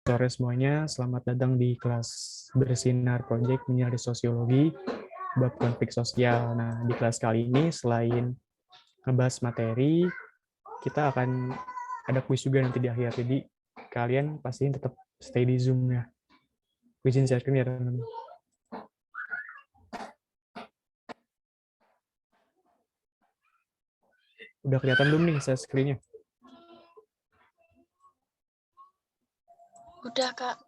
Sore semuanya, selamat datang di kelas Bersinar Project Menyinari Sosiologi bab konflik sosial. Nah, di kelas kali ini selain ngebahas materi, kita akan ada kuis juga nanti di akhir. Jadi kalian pasti tetap stay di Zoom ya. Izin share screen ya teman-teman. Udah kelihatan belum nih share screen-nya? Udah, Kak.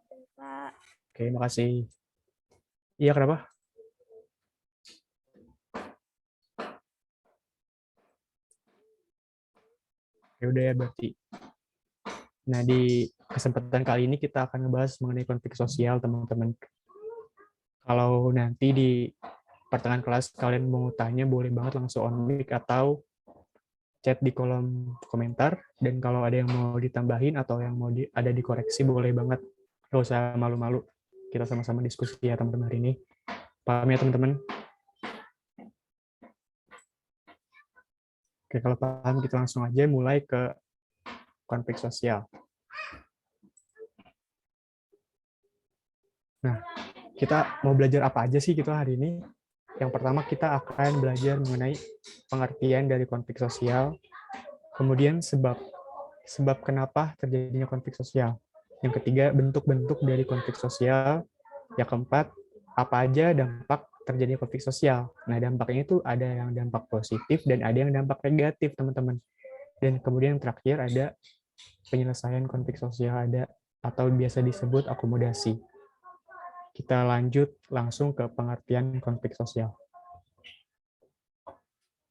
Oke, makasih. Iya, kenapa? Ya udah ya berarti. Nah, di kesempatan kali ini kita akan ngebahas mengenai konflik sosial, teman-teman. Kalau nanti di pertengahan kelas kalian mau tanya, boleh banget langsung on mic atau chat di kolom komentar. Dan kalau ada yang mau ditambahin atau yang mau ada dikoreksi, boleh banget. Gak usah malu-malu. Kita sama-sama diskusi ya teman-teman hari ini. Paham ya teman-teman? Oke, kalau paham kita langsung aja mulai ke konflik sosial. Nah, kita mau belajar apa aja sih gitu hari ini? Yang pertama kita akan belajar mengenai pengertian dari konflik sosial, kemudian sebab kenapa terjadinya konflik sosial. Yang ketiga, bentuk-bentuk dari konflik sosial. Yang keempat, apa aja dampak terjadinya konflik sosial. Nah, dampaknya itu ada yang dampak positif dan ada yang dampak negatif, teman-teman. Dan kemudian yang terakhir ada penyelesaian konflik sosial ada atau biasa disebut akomodasi. Kita lanjut langsung ke pengertian konflik sosial.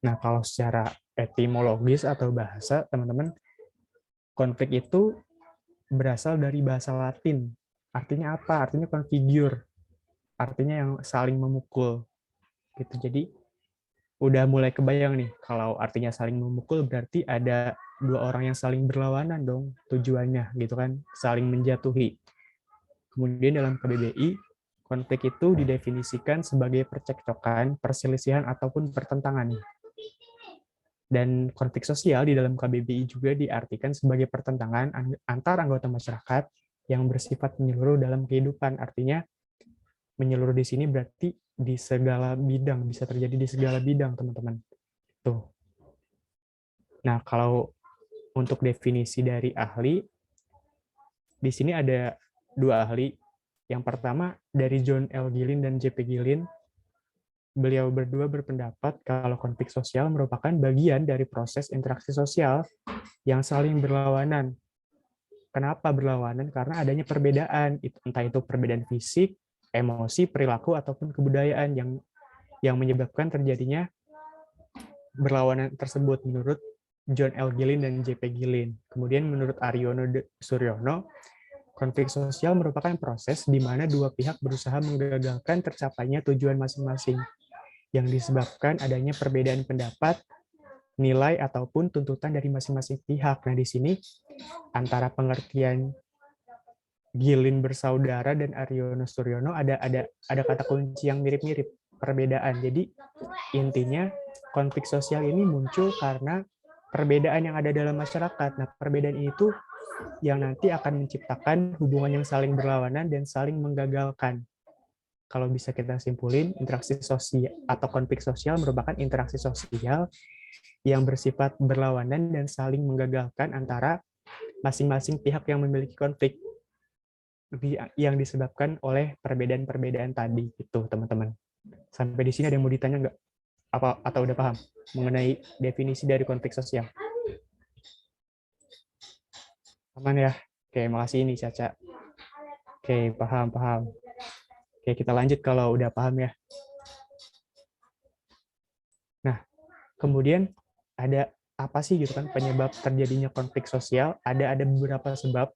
Nah, kalau secara etimologis atau bahasa, teman-teman, konflik itu berasal dari bahasa Latin. Artinya apa? Artinya configure. Artinya yang saling memukul. Gitu. Jadi udah mulai kebayang nih, kalau artinya saling memukul berarti ada dua orang yang saling berlawanan dong tujuannya gitu kan, saling menjatuhi. Kemudian dalam KBBI, konflik itu didefinisikan sebagai percekcokan, perselisihan ataupun pertentangan. Dan konflik sosial di dalam KBBI juga diartikan sebagai pertentangan antar anggota masyarakat yang bersifat menyeluruh dalam kehidupan. Artinya menyeluruh di sini berarti di segala bidang, bisa terjadi di segala bidang, teman-teman. Tuh. Nah, kalau untuk definisi dari ahli, di sini ada dua ahli. Yang pertama dari John L. Gillin dan J.P. Gillin. Beliau berdua berpendapat kalau konflik sosial merupakan bagian dari proses interaksi sosial yang saling berlawanan. Kenapa berlawanan? Karena adanya perbedaan, entah itu perbedaan fisik, emosi, perilaku, ataupun kebudayaan yang menyebabkan terjadinya berlawanan tersebut menurut John L. Gillin dan J.P. Gillin. Kemudian menurut Aryono Suryono, konflik sosial merupakan proses di mana dua pihak berusaha menggagalkan tercapainya tujuan masing-masing yang disebabkan adanya perbedaan pendapat, nilai, ataupun tuntutan dari masing-masing pihak. Nah, di sini antara pengertian Gillin bersaudara dan Aryono Suryono ada kata kunci yang mirip-mirip, perbedaan. Jadi intinya konflik sosial ini muncul karena perbedaan yang ada dalam masyarakat. Nah, perbedaan itu yang nanti akan menciptakan hubungan yang saling berlawanan dan saling menggagalkan. Kalau bisa kita simpulin, interaksi sosial atau konflik sosial merupakan interaksi sosial yang bersifat berlawanan dan saling menggagalkan antara masing-masing pihak yang memiliki konflik yang disebabkan oleh perbedaan-perbedaan tadi itu, teman-teman. Sampai di sini ada yang mau ditanya nggak? Apa atau udah paham mengenai definisi dari konflik sosial? Aman ya? Oke, makasih ini Caca. Oke, paham. Oke, kita lanjut kalau udah paham ya. Nah, kemudian ada apa sih gitu kan penyebab terjadinya konflik sosial? Ada beberapa sebab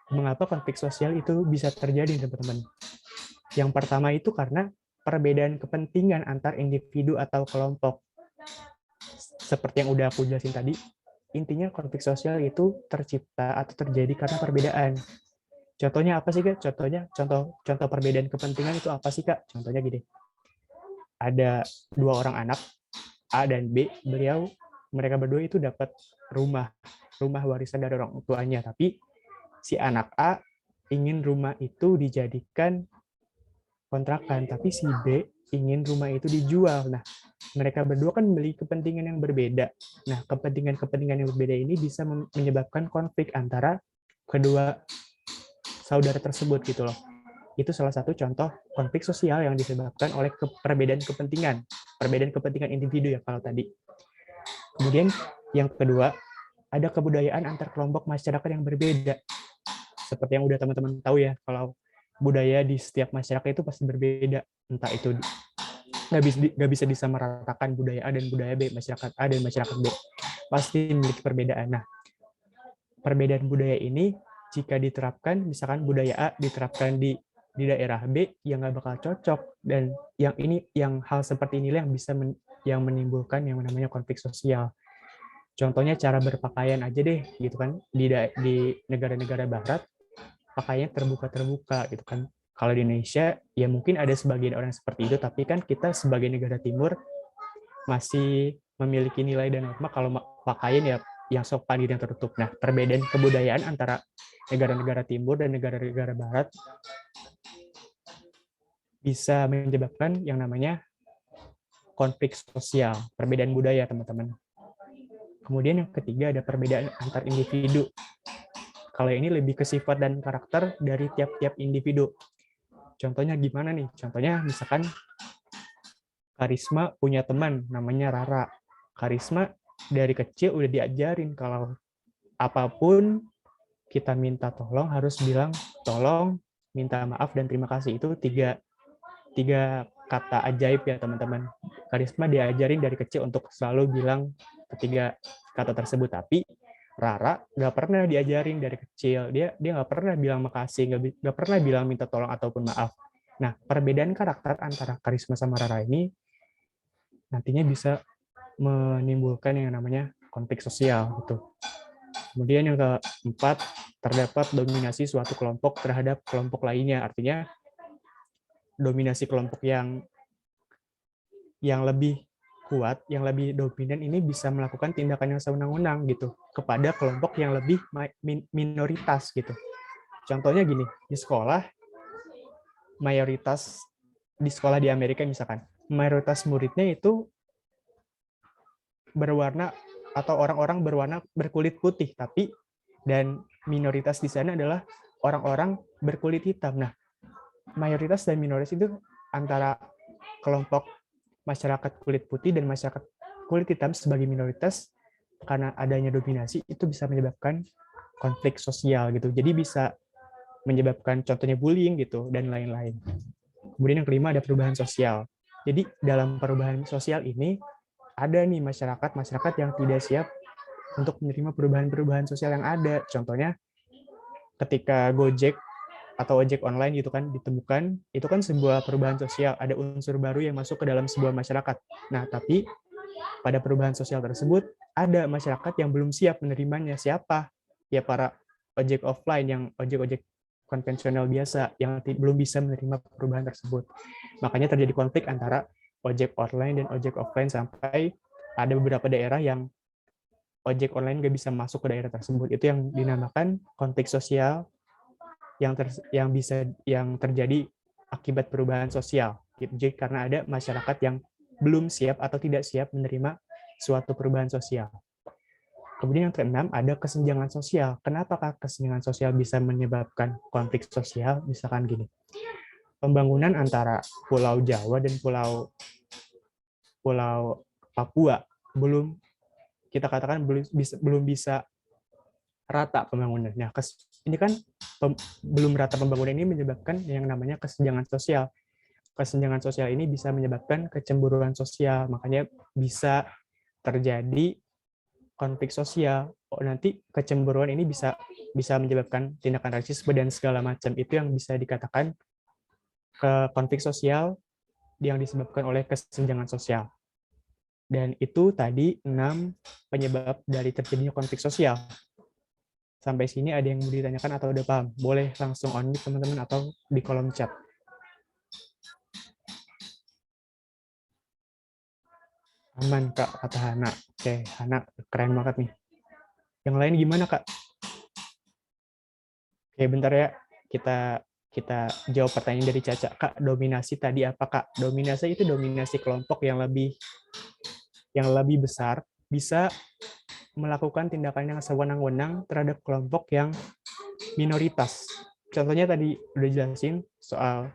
mengapa konflik sosial itu bisa terjadi, teman-teman. Yang pertama itu karena perbedaan kepentingan antar individu atau kelompok. Seperti yang udah aku jelasin tadi, intinya konflik sosial itu tercipta atau terjadi karena perbedaan. Contohnya apa sih, Kak? Contoh perbedaan kepentingan itu apa sih, Kak? Contohnya gini. Ada dua orang anak, A dan B, mereka berdua itu dapat rumah warisan dari orang tuanya, tapi si anak A ingin rumah itu dijadikan kontrakan, tapi si B ingin rumah itu dijual. Nah, mereka berdua kan memiliki kepentingan yang berbeda. Nah, kepentingan-kepentingan yang berbeda ini bisa menyebabkan konflik antara kedua saudara tersebut gitu loh. Itu salah satu contoh konflik sosial yang disebabkan oleh perbedaan kepentingan individu ya kalau tadi. Kemudian yang kedua, ada kebudayaan antar kelompok masyarakat yang berbeda. Seperti yang udah teman-teman tahu ya, kalau budaya di setiap masyarakat itu pasti berbeda. Entah itu nggak bisa disamaratakan budaya A dan budaya B, masyarakat A dan masyarakat B. Pasti memiliki perbedaan. Nah, perbedaan budaya ini jika diterapkan, misalkan budaya A diterapkan di daerah B, yang nggak bakal cocok. Dan yang hal seperti inilah yang bisa yang menimbulkan yang namanya konflik sosial. Contohnya cara berpakaian aja deh, gitu kan. Di negara-negara barat, pakaiannya terbuka-terbuka, gitu kan. Kalau di Indonesia, ya mungkin ada sebagian orang seperti itu, tapi kan kita sebagai negara timur masih memiliki nilai dan norma kalau pakaian ya yang sopan dan tertutup. Nah, perbedaan kebudayaan antara negara-negara timur dan negara-negara barat bisa menyebabkan yang namanya konflik sosial, perbedaan budaya, teman-teman. Kemudian yang ketiga ada perbedaan antar individu. Kalau ini lebih ke sifat dan karakter dari tiap-tiap individu. Contohnya gimana nih? Contohnya misalkan Karisma punya teman namanya Rara. Karisma dari kecil udah diajarin kalau apapun kita minta tolong harus bilang tolong, minta maaf, dan terima kasih. Itu tiga kata ajaib ya teman-teman. Karisma diajarin dari kecil untuk selalu bilang ketiga kata tersebut. Tapi Rara nggak pernah diajarin dari kecil. Dia nggak pernah bilang makasih, nggak pernah bilang minta tolong ataupun maaf. Nah, perbedaan karakter antara Karisma sama Rara ini nantinya bisa menimbulkan yang namanya konflik sosial gitu. Kemudian yang keempat, terdapat dominasi suatu kelompok terhadap kelompok lainnya. Artinya dominasi kelompok yang lebih kuat, yang lebih dominan ini bisa melakukan tindakan yang sewenang-wenang gitu kepada kelompok yang lebih minoritas gitu. Contohnya gini, di sekolah mayoritas di sekolah di Amerika misalkan, mayoritas muridnya itu berwarna atau orang-orang berkulit putih, tapi dan minoritas di sana adalah orang-orang berkulit hitam. Nah, mayoritas dan minoritas itu antara kelompok masyarakat kulit putih dan masyarakat kulit hitam sebagai minoritas, karena adanya dominasi itu bisa menyebabkan konflik sosial gitu. Jadi bisa menyebabkan contohnya bullying gitu dan lain-lain. Kemudian yang kelima ada perubahan sosial. Jadi dalam perubahan sosial ini ada nih masyarakat yang tidak siap untuk menerima perubahan-perubahan sosial yang ada. Contohnya ketika Gojek atau ojek online gitu kan ditemukan, itu kan sebuah perubahan sosial, ada unsur baru yang masuk ke dalam sebuah masyarakat. Nah, tapi pada perubahan sosial tersebut ada masyarakat yang belum siap menerimanya. Siapa? Ya para ojek offline, yang ojek-ojek konvensional biasa yang belum bisa menerima perubahan tersebut. Makanya terjadi konflik antara ojek online dan ojek offline sampai ada beberapa daerah yang ojek online nggak bisa masuk ke daerah tersebut. Itu yang dinamakan konflik sosial yang terjadi akibat perubahan sosial. Jadi karena ada masyarakat yang belum siap atau tidak siap menerima suatu perubahan sosial. Kemudian yang keenam ada kesenjangan sosial. Kenapa kesenjangan sosial bisa menyebabkan konflik sosial? Misalkan gini, pembangunan antara Pulau Jawa dan Pulau Papua kita katakan belum bisa rata pembangunan. Nah, ini kan belum rata pembangunan ini menyebabkan yang namanya kesenjangan sosial. Kesenjangan sosial ini bisa menyebabkan kecemburuan sosial, makanya bisa terjadi konflik sosial. Nanti kecemburuan ini bisa menyebabkan tindakan rasisme dan segala macam. Itu yang bisa dikatakan konflik sosial yang disebabkan oleh kesenjangan sosial. Dan itu tadi 6 penyebab dari terjadinya konflik sosial. Sampai sini ada yang mau ditanyakan atau udah paham? Boleh langsung on mic teman-teman atau di kolom chat. Aman Kak, kata Hana. Oke, Hana keren banget nih. Yang lain gimana Kak? Oke, bentar ya. kita kita jawab pertanyaan dari Caca. Kak, dominasi tadi apa, Kak? Dominasi itu dominasi kelompok yang lebih besar bisa melakukan tindakan yang sewenang-wenang terhadap kelompok yang minoritas. Contohnya tadi udah jelasin soal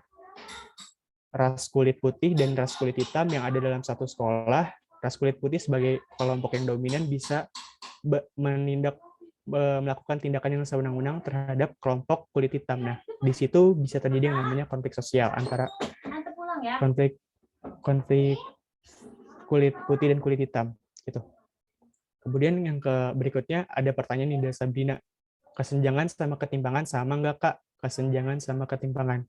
ras kulit putih dan ras kulit hitam yang ada dalam satu sekolah. Ras kulit putih sebagai kelompok yang dominan bisa melakukan tindakan yang sewenang-wenang terhadap kelompok kulit hitam. Nah, di situ bisa terjadi yang namanya konflik sosial antara konflik kulit putih dan kulit hitam gitu. Kemudian yang berikutnya ada pertanyaan nih dari Sabrina. Kesenjangan sama ketimpangan sama nggak, Kak? Kesenjangan sama ketimpangan.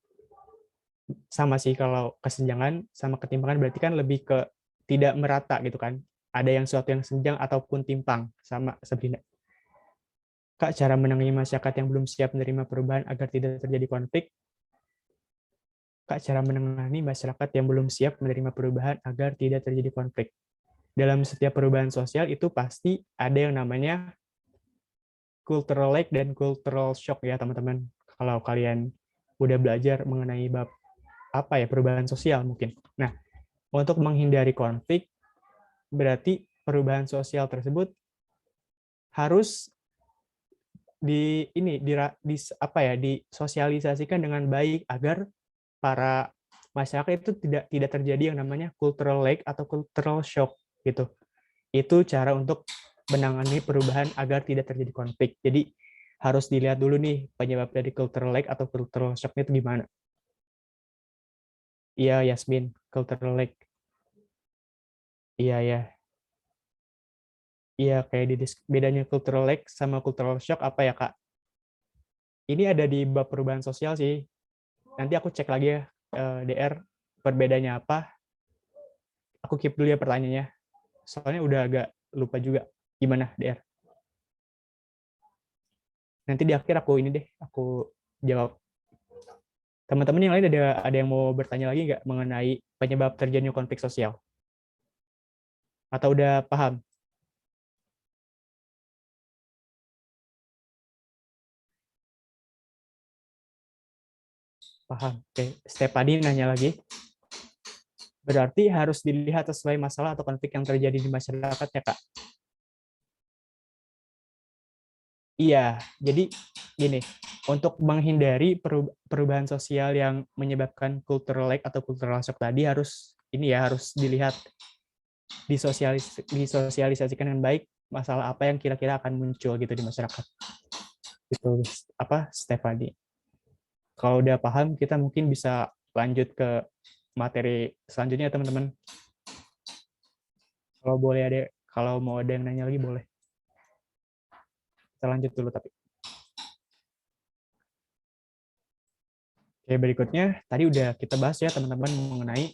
Sama sih, kalau kesenjangan sama ketimpangan berarti kan lebih ke tidak merata gitu kan. Ada yang suatu yang senjang ataupun timpang, sama Sabrina. Kak, cara menangani masyarakat yang belum siap menerima perubahan agar tidak terjadi konflik. Kak, cara menangani masyarakat yang belum siap menerima perubahan agar tidak terjadi konflik. Dalam setiap perubahan sosial itu pasti ada yang namanya cultural lag dan cultural shock ya teman-teman. Kalau kalian udah belajar mengenai bab perubahan sosial mungkin. Nah, untuk menghindari konflik berarti perubahan sosial tersebut harus disosialisasikan dengan baik agar para masyarakat itu tidak terjadi yang namanya cultural lag atau cultural shock gitu. Itu cara untuk menangani perubahan agar tidak terjadi konflik. Jadi harus dilihat dulu nih penyebab dari cultural lag atau cultural shock itu gimana. Iya, Yasmin, cultural lag. Iya, ya. Iya, kayak bedanya cultural lag sama cultural shock apa ya, Kak? Ini ada di bab perubahan sosial sih. Nanti aku cek lagi ya, DR, perbedaannya apa. Aku keep dulu ya pertanyaannya. Soalnya udah agak lupa juga. Gimana, DR? Nanti di akhir aku ini deh, aku jawab. Teman-teman yang lain ada yang mau bertanya lagi nggak mengenai penyebab terjadinya konflik sosial? Atau udah paham? Paham. Oke, Stephanie nanya lagi. Berarti harus dilihat sesuai masalah atau konflik yang terjadi di masyarakat ya, Kak? Iya, jadi gini, untuk menghindari perubahan sosial yang menyebabkan cultural lag atau cultural shock tadi harus dilihat disosialisasikan dengan baik masalah apa yang kira-kira akan muncul gitu di masyarakat. Itu Stefani. Kalau udah paham, kita mungkin bisa lanjut ke materi selanjutnya teman-teman. Kalau mau ada yang nanya lagi boleh. Kita lanjut dulu tapi. Oke, berikutnya tadi udah kita bahas ya teman-teman mengenai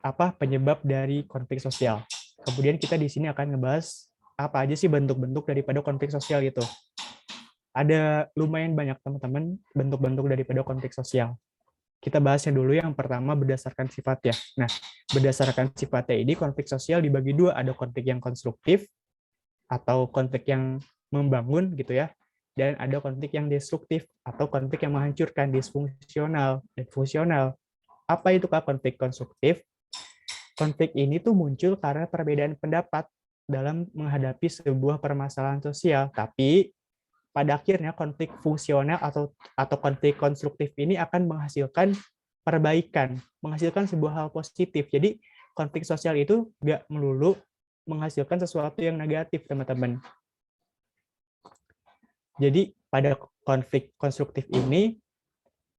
apa penyebab dari konflik sosial. Kemudian kita di sini akan ngebahas apa aja sih bentuk-bentuk daripada konflik sosial itu. Ada lumayan banyak teman-teman bentuk-bentuk daripada konflik sosial. Kita bahasnya dulu yang pertama berdasarkan sifatnya. Nah, berdasarkan sifatnya ini konflik sosial dibagi dua, ada konflik yang konstruktif atau konflik yang membangun gitu ya. Dan ada konflik yang destruktif atau konflik yang menghancurkan, disfungsional dan fungsional. Apa itu Kak konflik konstruktif? Konflik ini tuh muncul karena perbedaan pendapat dalam menghadapi sebuah permasalahan sosial, tapi pada akhirnya konflik fungsional atau konflik konstruktif ini akan menghasilkan perbaikan, menghasilkan sebuah hal positif. Jadi konflik sosial itu nggak melulu menghasilkan sesuatu yang negatif, teman-teman. Jadi pada konflik konstruktif ini,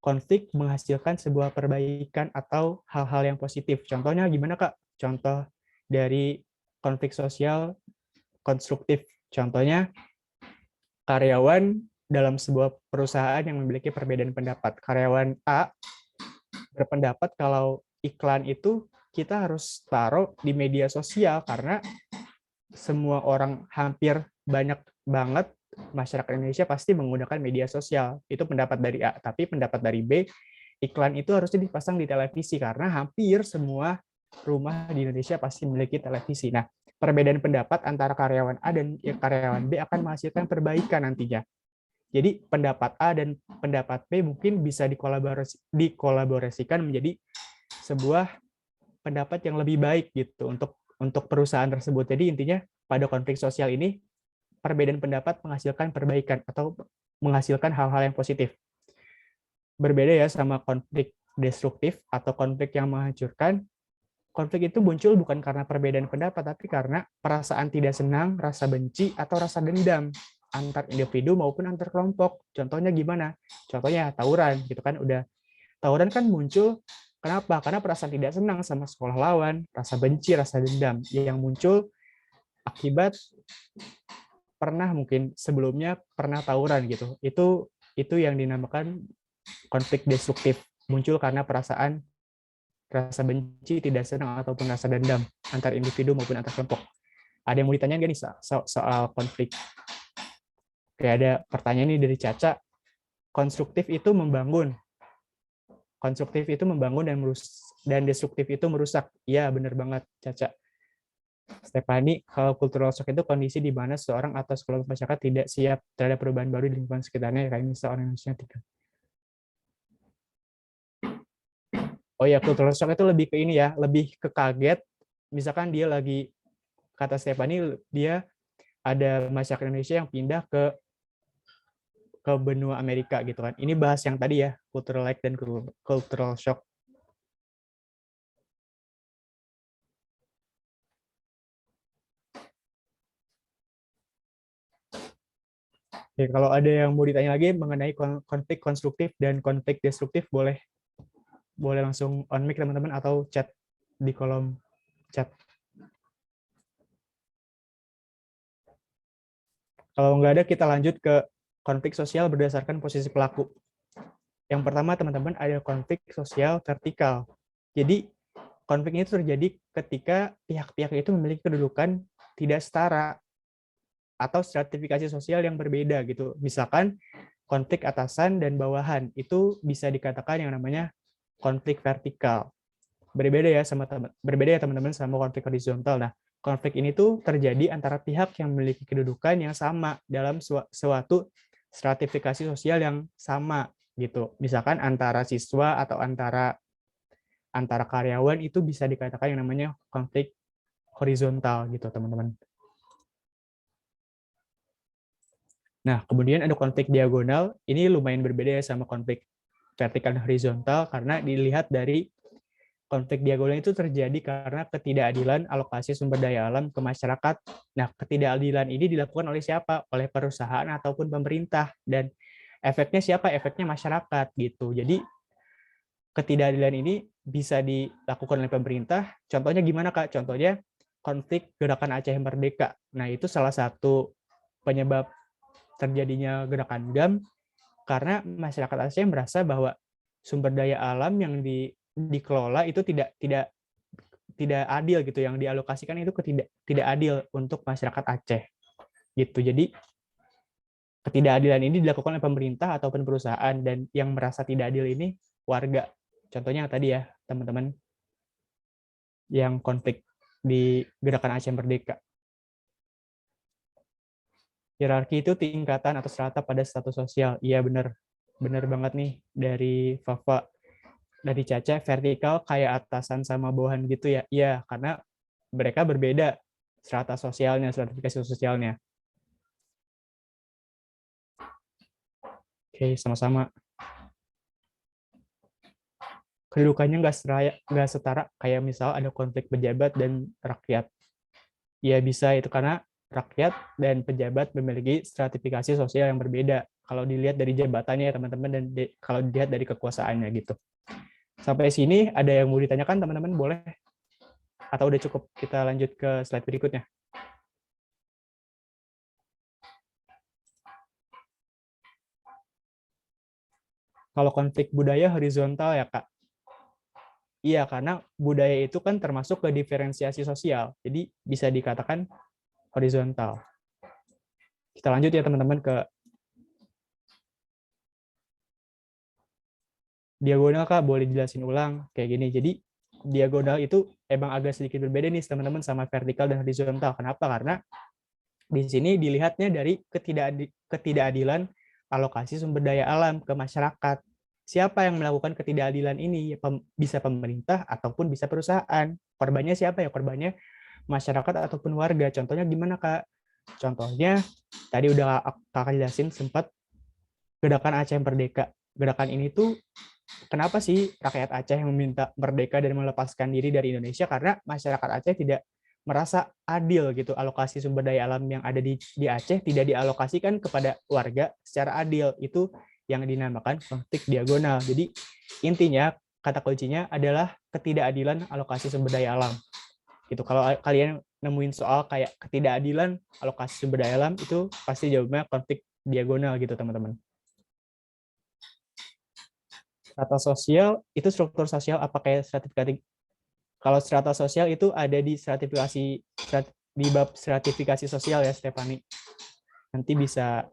konflik menghasilkan sebuah perbaikan atau hal-hal yang positif. Contohnya gimana, Kak? Contoh dari konflik sosial konstruktif. Contohnya, karyawan dalam sebuah perusahaan yang memiliki perbedaan pendapat. Karyawan A berpendapat kalau iklan itu kita harus taruh di media sosial karena semua orang hampir banyak banget masyarakat Indonesia pasti menggunakan media sosial. Itu pendapat dari A. Tapi pendapat dari B, iklan itu harusnya dipasang di televisi karena hampir semua rumah di Indonesia pasti memiliki televisi. Nah, perbedaan pendapat antara karyawan A dan karyawan B akan menghasilkan perbaikan nantinya. Jadi pendapat A dan pendapat B mungkin bisa dikolaborasikan menjadi sebuah pendapat yang lebih baik gitu untuk perusahaan tersebut. Jadi intinya pada konflik sosial ini perbedaan pendapat menghasilkan perbaikan atau menghasilkan hal-hal yang positif. Berbeda ya sama konflik destruktif atau konflik yang menghancurkan. Konflik itu muncul bukan karena perbedaan pendapat, tapi karena perasaan tidak senang, rasa benci, atau rasa dendam antar individu maupun antar kelompok. Contohnya gimana? Contohnya tawuran, gitu kan? Udah tawuran kan muncul kenapa? Karena perasaan tidak senang sama sekolah lawan, rasa benci, rasa dendam yang muncul akibat pernah mungkin sebelumnya pernah tawuran gitu. Itu yang dinamakan konflik destruktif, muncul karena perasaan rasa benci, tidak senang, ataupun rasa dendam antar individu maupun antar kelompok. Ada yang mau ditanyain nggak nih soal konflik? Oke, ada pertanyaan ini dari Caca. Konstruktif itu membangun. Konstruktif itu membangun dan destruktif itu merusak. Iya, benar banget, Caca. Stefani, kalau cultural shock itu kondisi di mana seorang atau sekelompok masyarakat tidak siap terhadap perubahan baru di lingkungan sekitarnya, kayak misalnya orang Indonesia tinggal. Oh ya, cultural shock itu lebih ke ini ya, lebih ke kaget. Misalkan dia lagi, kata Stefani, dia ada masyarakat Indonesia yang pindah ke benua Amerika gitu kan. Ini bahas yang tadi ya, cultural lag dan cultural shock. Oke, kalau ada yang mau ditanya lagi mengenai konflik konstruktif dan konflik destruktif, boleh langsung on mic teman-teman atau chat di kolom chat. Kalau nggak ada, kita lanjut ke konflik sosial berdasarkan posisi pelaku. Yang pertama, teman-teman, ada konflik sosial vertikal. Jadi, konflik ini terjadi ketika pihak-pihak itu memiliki kedudukan tidak setara atau stratifikasi sosial yang berbeda gitu. Misalkan konflik atasan dan bawahan itu bisa dikatakan yang namanya konflik vertikal. Berbeda ya teman-teman sama konflik horizontal. Nah, konflik ini tuh terjadi antara pihak yang memiliki kedudukan yang sama dalam suatu stratifikasi sosial yang sama gitu. Misalkan antara siswa atau antara karyawan itu bisa dikatakan yang namanya konflik horizontal gitu, teman-teman. Nah, kemudian ada konflik diagonal. Ini lumayan berbeda ya sama konflik vertikal dan horizontal karena dilihat dari konflik diagonal itu terjadi karena ketidakadilan alokasi sumber daya alam ke masyarakat. Nah, ketidakadilan ini dilakukan oleh siapa? Oleh perusahaan ataupun pemerintah. Dan efeknya siapa? Efeknya masyarakat gitu. Jadi ketidakadilan ini bisa dilakukan oleh pemerintah. Contohnya gimana, Kak? Contohnya konflik Gerakan Aceh Merdeka. Nah, itu salah satu penyebab terjadinya gerakan GAM karena masyarakat Aceh merasa bahwa sumber daya alam yang dikelola itu tidak adil gitu, yang dialokasikan itu tidak adil untuk masyarakat Aceh gitu. Jadi ketidakadilan ini dilakukan oleh pemerintah ataupun perusahaan, dan yang merasa tidak adil ini warga. Contohnya yang tadi ya teman-teman, yang konflik di Gerakan Aceh Merdeka. Hierarki itu tingkatan atau strata pada status sosial. Iya, benar banget nih dari Fafa. Dari Caca, vertikal kayak atasan sama bawahan gitu ya. Iya, karena mereka berbeda strata sosialnya, stratifikasi sosialnya. Oke, sama-sama. Kedudukannya nggak setara, kayak misal ada konflik pejabat dan rakyat. Ya bisa itu karena rakyat dan pejabat memiliki stratifikasi sosial yang berbeda. Kalau dilihat dari jabatannya ya teman-teman, dan kalau dilihat dari kekuasaannya gitu. Sampai sini ada yang mau ditanyakan teman-teman, boleh? Atau udah cukup kita lanjut ke slide berikutnya? Kalau konflik budaya horizontal ya, Kak. Iya, karena budaya itu kan termasuk ke diferensiasi sosial. Jadi bisa dikatakan horizontal. Kita lanjut ya teman-teman ke diagonal, Kak. Boleh jelasin ulang kayak gini. Jadi diagonal itu emang agak sedikit berbeda nih teman-teman sama vertikal dan horizontal. Kenapa? Karena di sini dilihatnya dari ketidakadilan alokasi sumber daya alam ke masyarakat. Siapa yang melakukan ketidakadilan ini? Bisa pemerintah ataupun bisa perusahaan. Korbannya siapa ya? Korbannya masyarakat ataupun warga. Contohnya gimana, Kak? Contohnya, tadi udah Kakak jelasin sempat Gerakan Aceh Merdeka. Gerakan ini tuh kenapa sih rakyat Aceh meminta merdeka dan melepaskan diri dari Indonesia? Karena masyarakat Aceh tidak merasa adil gitu, alokasi sumber daya alam yang ada di Aceh tidak dialokasikan kepada warga secara adil. Itu yang dinamakan konflik diagonal. Jadi intinya kata kuncinya adalah ketidakadilan alokasi sumber daya alam. Gitu. Kalau kalian nemuin soal kayak ketidakadilan alokasi sumber daya alam, itu pasti jawabnya konflik diagonal gitu, teman-teman. Strata sosial itu struktur sosial apa kayak stratifikasi? Kalau strata sosial itu ada di stratifikasi di bab stratifikasi sosial ya, Stefani. Nanti bisa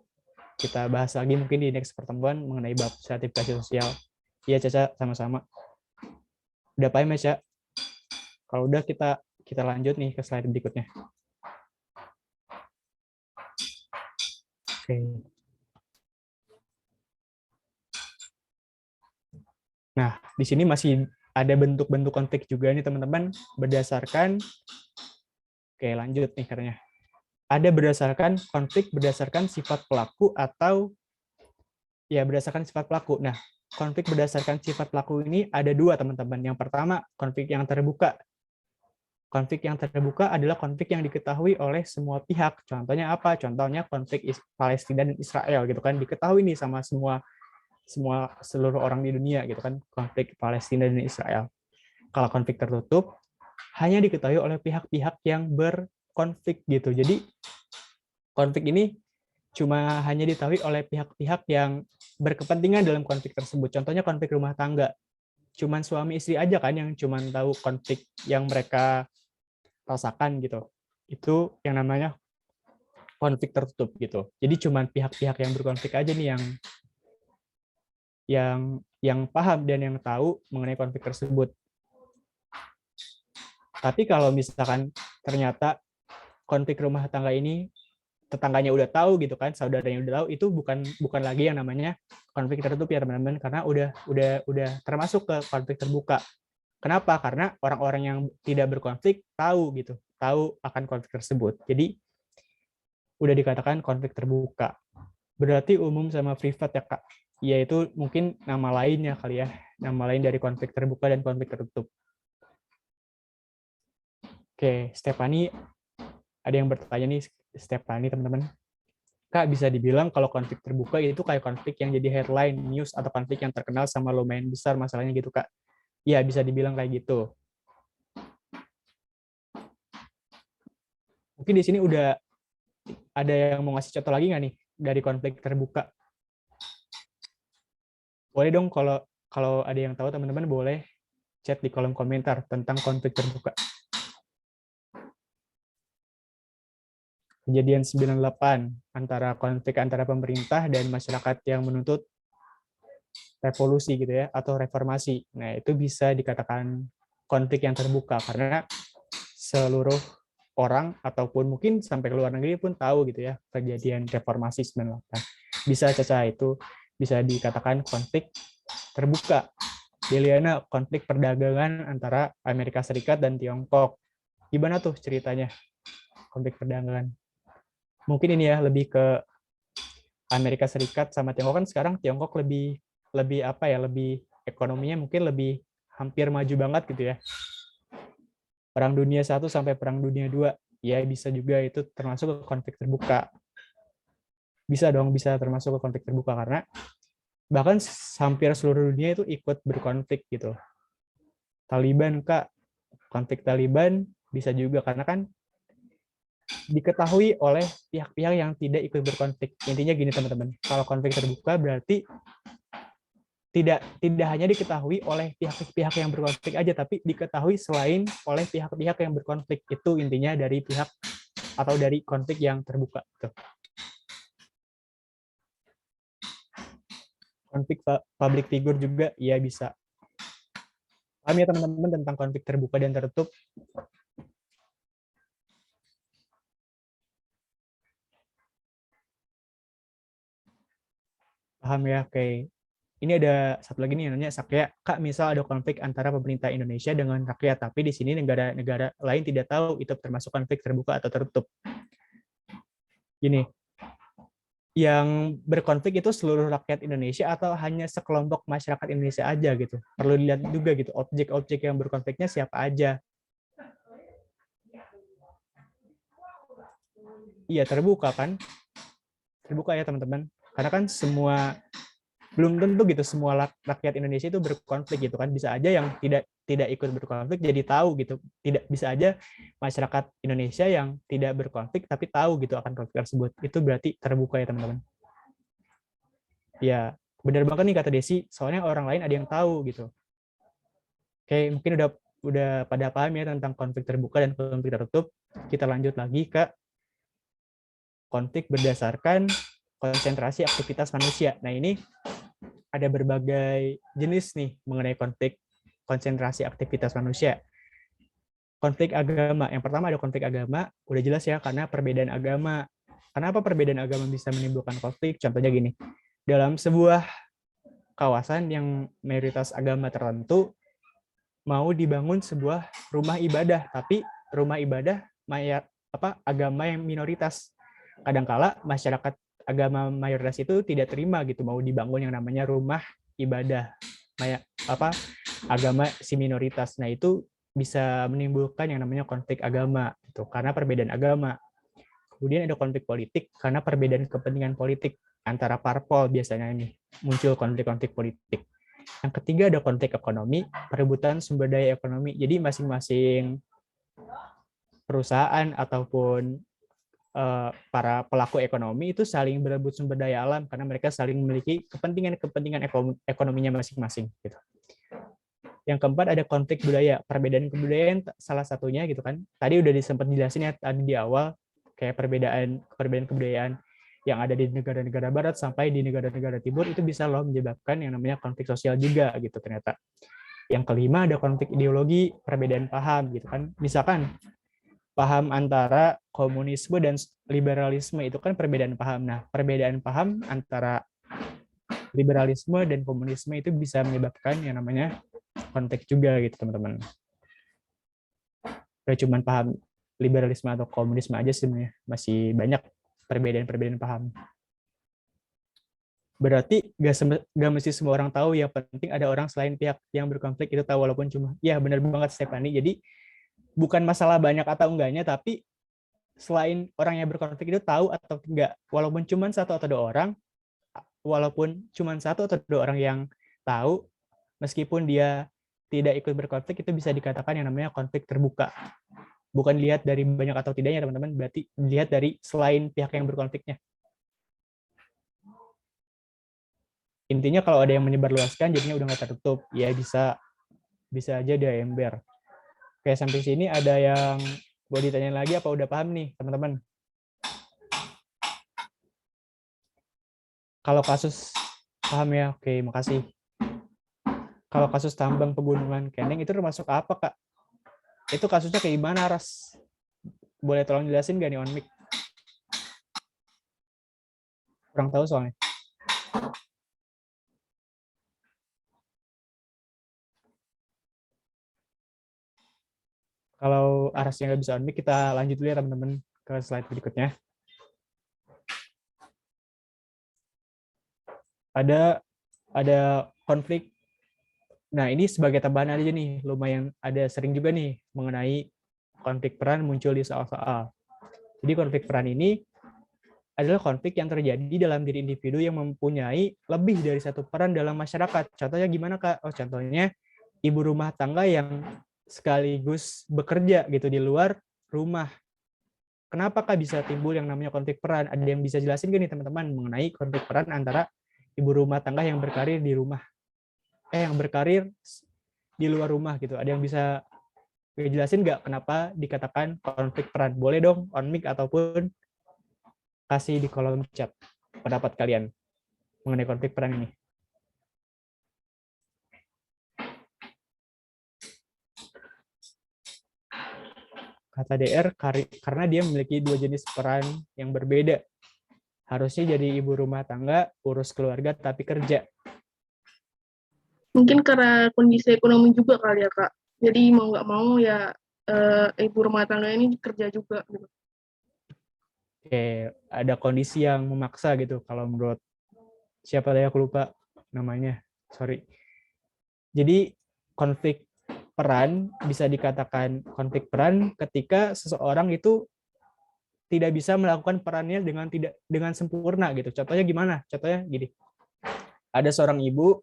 kita bahas lagi mungkin di next pertemuan mengenai bab stratifikasi sosial. Iya, Caca, sama-sama. Udah paham ya, Caca? Kalau udah kita lanjut nih ke slide berikutnya. Oke. Nah, di sini masih ada bentuk-bentuk konflik juga nih, teman-teman, berdasarkan Oke, lanjut nih katanya. Ada berdasarkan konflik berdasarkan sifat pelaku atau ya berdasarkan sifat pelaku. Nah, konflik berdasarkan sifat pelaku ini ada dua, teman-teman. Yang pertama, konflik yang terbuka. Konflik yang terbuka adalah konflik yang diketahui oleh semua pihak. Contohnya apa? Contohnya konflik Palestina dan Israel gitu kan, diketahui nih sama seluruh orang di dunia gitu kan, konflik Palestina dan Israel. Kalau konflik tertutup hanya diketahui oleh pihak-pihak yang berkonflik gitu. Jadi konflik ini cuma hanya diketahui oleh pihak-pihak yang berkepentingan dalam konflik tersebut. Contohnya konflik rumah tangga. Cuman suami istri aja kan yang cuman tahu konflik yang mereka rasakan gitu. Itu yang namanya konflik tertutup gitu. Jadi cuman pihak-pihak yang berkonflik aja nih yang paham dan yang tahu mengenai konflik tersebut. Tapi kalau misalkan ternyata konflik rumah tangga ini tetangganya udah tahu gitu kan, saudaranya udah tahu, itu bukan lagi yang namanya konflik tertutup ya, teman-teman, karena udah termasuk ke konflik terbuka. Kenapa? Karena orang-orang yang tidak berkonflik tahu gitu, tahu akan konflik tersebut. Jadi udah dikatakan konflik terbuka. Berarti umum sama privat ya, Kak. Yaitu mungkin nama lainnya kali ya, nama lain dari konflik terbuka dan konflik tertutup. Oke, Stefani, ada yang bertanya nih, Stefani, teman-teman. Kak, bisa dibilang kalau konflik terbuka itu kayak konflik yang jadi headline news atau konflik yang terkenal sama lumayan besar masalahnya gitu, Kak. Iya, bisa dibilang kayak gitu. Mungkin di sini udah ada yang mau ngasih contoh lagi nggak nih dari konflik terbuka? Boleh dong, kalau ada yang tahu, teman-teman boleh chat di kolom komentar tentang konflik terbuka. Kejadian 98 konflik antara pemerintah dan masyarakat yang menuntut revolusi gitu ya, atau reformasi. Nah, itu bisa dikatakan konflik yang terbuka karena seluruh orang ataupun mungkin sampai ke luar negeri pun tahu gitu ya kejadian reformasi 98. Bisa, Caca, itu bisa dikatakan konflik terbuka. Deliana, konflik perdagangan antara Amerika Serikat dan Tiongkok. Gimana tuh ceritanya konflik perdagangan? Mungkin ini ya lebih ke Amerika Serikat sama Tiongkok, kan sekarang Tiongkok lebih apa ya, lebih ekonominya mungkin lebih hampir maju banget gitu ya. Perang Dunia I sampai Perang Dunia II, ya bisa juga itu termasuk ke konflik terbuka. Bisa dong, bisa termasuk ke konflik terbuka karena bahkan hampir seluruh dunia itu ikut berkonflik gitu. Taliban, Kak, konflik Taliban bisa juga karena kan diketahui oleh pihak-pihak yang tidak ikut berkonflik. Intinya gini, teman-teman, kalau konflik terbuka berarti tidak hanya diketahui oleh pihak-pihak yang berkonflik aja, tapi diketahui selain oleh pihak-pihak yang berkonflik. Itu intinya dari pihak atau dari konflik yang terbuka. Konflik public figure juga ya bisa. Paham ya, teman-teman, tentang konflik terbuka dan tertutup? Paham ya, oke. Ini ada satu lagi nih yang nanya, kayak Kak, misal ada konflik antara pemerintah Indonesia dengan rakyat, tapi di sini negara-negara lain tidak tahu itu termasuk konflik terbuka atau tertutup. Gini, yang berkonflik itu seluruh rakyat Indonesia atau hanya sekelompok masyarakat Indonesia aja gitu. Perlu dilihat juga gitu, objek-objek yang berkonfliknya siapa aja. Iya, terbuka kan? Terbuka ya teman-teman. Karena kan belum tentu gitu semua rakyat Indonesia itu berkonflik gitu kan. Bisa aja yang tidak ikut berkonflik jadi tahu gitu. Tidak bisa aja masyarakat Indonesia yang tidak berkonflik tapi tahu gitu akan konflik tersebut. Itu berarti terbuka ya teman-teman. Ya, benar banget nih kata Desi, soalnya orang lain ada yang tahu gitu. Oke, mungkin udah pada paham ya tentang konflik terbuka dan konflik tertutup. Kita lanjut lagi ke konflik berdasarkan konsentrasi aktivitas manusia. Nah, ini ada berbagai jenis nih mengenai konflik konsentrasi aktivitas manusia. Konflik agama. Yang pertama ada konflik agama, udah jelas ya karena perbedaan agama. Kenapa perbedaan agama bisa menimbulkan konflik? Contohnya gini, dalam sebuah kawasan yang mayoritas agama tertentu mau dibangun sebuah rumah ibadah, tapi rumah ibadah agama yang minoritas. Kadangkala masyarakat agama mayoritas itu tidak terima gitu mau dibangun yang namanya rumah ibadah agama si minoritas. Nah, itu bisa menimbulkan yang namanya konflik agama gitu karena perbedaan agama. Kemudian ada konflik politik karena perbedaan kepentingan politik antara parpol, biasanya ini muncul konflik-konflik politik. Yang ketiga ada konflik ekonomi, perebutan sumber daya ekonomi. Jadi masing-masing perusahaan ataupun para pelaku ekonomi itu saling berebut sumber daya alam karena mereka saling memiliki kepentingan ekonominya masing-masing gitu. Yang keempat ada konflik budaya, perbedaan kebudayaan salah satunya gitu kan. Tadi udah sempat jelasin ya tadi di awal kayak perbedaan kebudayaan yang ada di negara-negara barat sampai di negara-negara timur itu bisa loh menyebabkan yang namanya konflik sosial juga gitu ternyata. Yang kelima ada konflik ideologi, perbedaan paham gitu kan. Misalkan paham antara komunisme dan liberalisme itu kan perbedaan paham. Nah, perbedaan paham antara liberalisme dan komunisme itu bisa menyebabkan yang namanya konflik juga gitu teman-teman. Gak cuma paham liberalisme atau komunisme aja sebenarnya, masih banyak perbedaan-perbedaan paham. Berarti gak mesti semua orang tahu, yang penting ada orang selain pihak yang berkonflik itu tahu walaupun cuma, ya benar banget Stephanie, jadi bukan masalah banyak atau enggaknya, tapi selain orang yang berkonflik itu tahu atau enggak, walaupun cuma satu atau dua orang yang tahu, meskipun dia tidak ikut berkonflik, itu bisa dikatakan yang namanya konflik terbuka. Bukan lihat dari banyak atau tidaknya teman-teman, berarti dilihat dari selain pihak yang berkonfliknya. Intinya kalau ada yang menyebarluaskan jadinya udah nggak tertutup, ya bisa aja dia ember. Oke, sampai sini ada yang mau ditanya lagi apa udah paham nih teman-teman? Kalau kasus paham ya, oke, makasih. Kalau kasus tambang pegunungan Keneng itu termasuk apa, Kak? Itu kasusnya kayak gimana, Ras? Boleh tolong jelasin nggak nih on mic? Kurang tahu soalnya. Kalau Arasnya nggak bisa on mic, kita lanjut dulu ya teman-teman ke slide berikutnya. Ada konflik. Nah, ini sebagai tambahan aja nih, lumayan ada sering juga nih mengenai konflik peran muncul di soal-soal. Jadi konflik peran ini adalah konflik yang terjadi dalam diri individu yang mempunyai lebih dari satu peran dalam masyarakat. Contohnya gimana, Kak? Oh, contohnya ibu rumah tangga yang sekaligus bekerja gitu di luar rumah. Kenapa, Kak, bisa timbul yang namanya konflik peran? Ada yang bisa jelasin gak nih teman-teman mengenai konflik peran antara ibu rumah tangga yang berkarir di rumah, yang berkarir di luar rumah gitu. Ada yang bisa jelasin nggak kenapa dikatakan konflik peran? Boleh dong on mic ataupun kasih di kolom chat pendapat kalian mengenai konflik peran ini. Kata DR karena dia memiliki dua jenis peran yang berbeda. Harusnya jadi ibu rumah tangga, urus keluarga tapi kerja. Mungkin karena kondisi ekonomi juga kali ya, Kak. Jadi mau nggak mau ya ibu rumah tangga ini kerja juga gitu. Kayak ada kondisi yang memaksa gitu kalau menurut siapa tadi aku lupa namanya. Sorry. Jadi konflik peran bisa dikatakan konflik peran ketika seseorang itu tidak bisa melakukan perannya dengan sempurna gitu. Contohnya gimana? Contohnya gini. Ada seorang ibu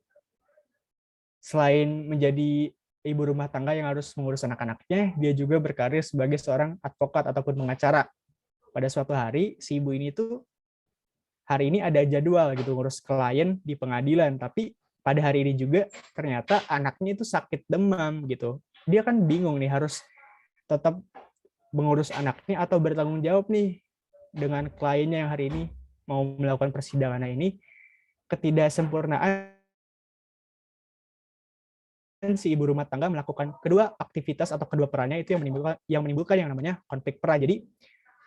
selain menjadi ibu rumah tangga yang harus mengurus anak-anaknya, dia juga berkarir sebagai seorang advokat ataupun pengacara. Pada suatu hari, si ibu ini tuh hari ini ada jadwal gitu ngurus klien di pengadilan, tapi pada hari ini juga ternyata anaknya itu sakit demam gitu. Dia kan bingung nih harus tetap mengurus anaknya atau bertanggung jawab nih dengan kliennya yang hari ini mau melakukan persidangan ini. Ketidaksempurnaan si ibu rumah tangga melakukan kedua aktivitas atau kedua perannya itu yang menimbulkan yang namanya konflik peran. Jadi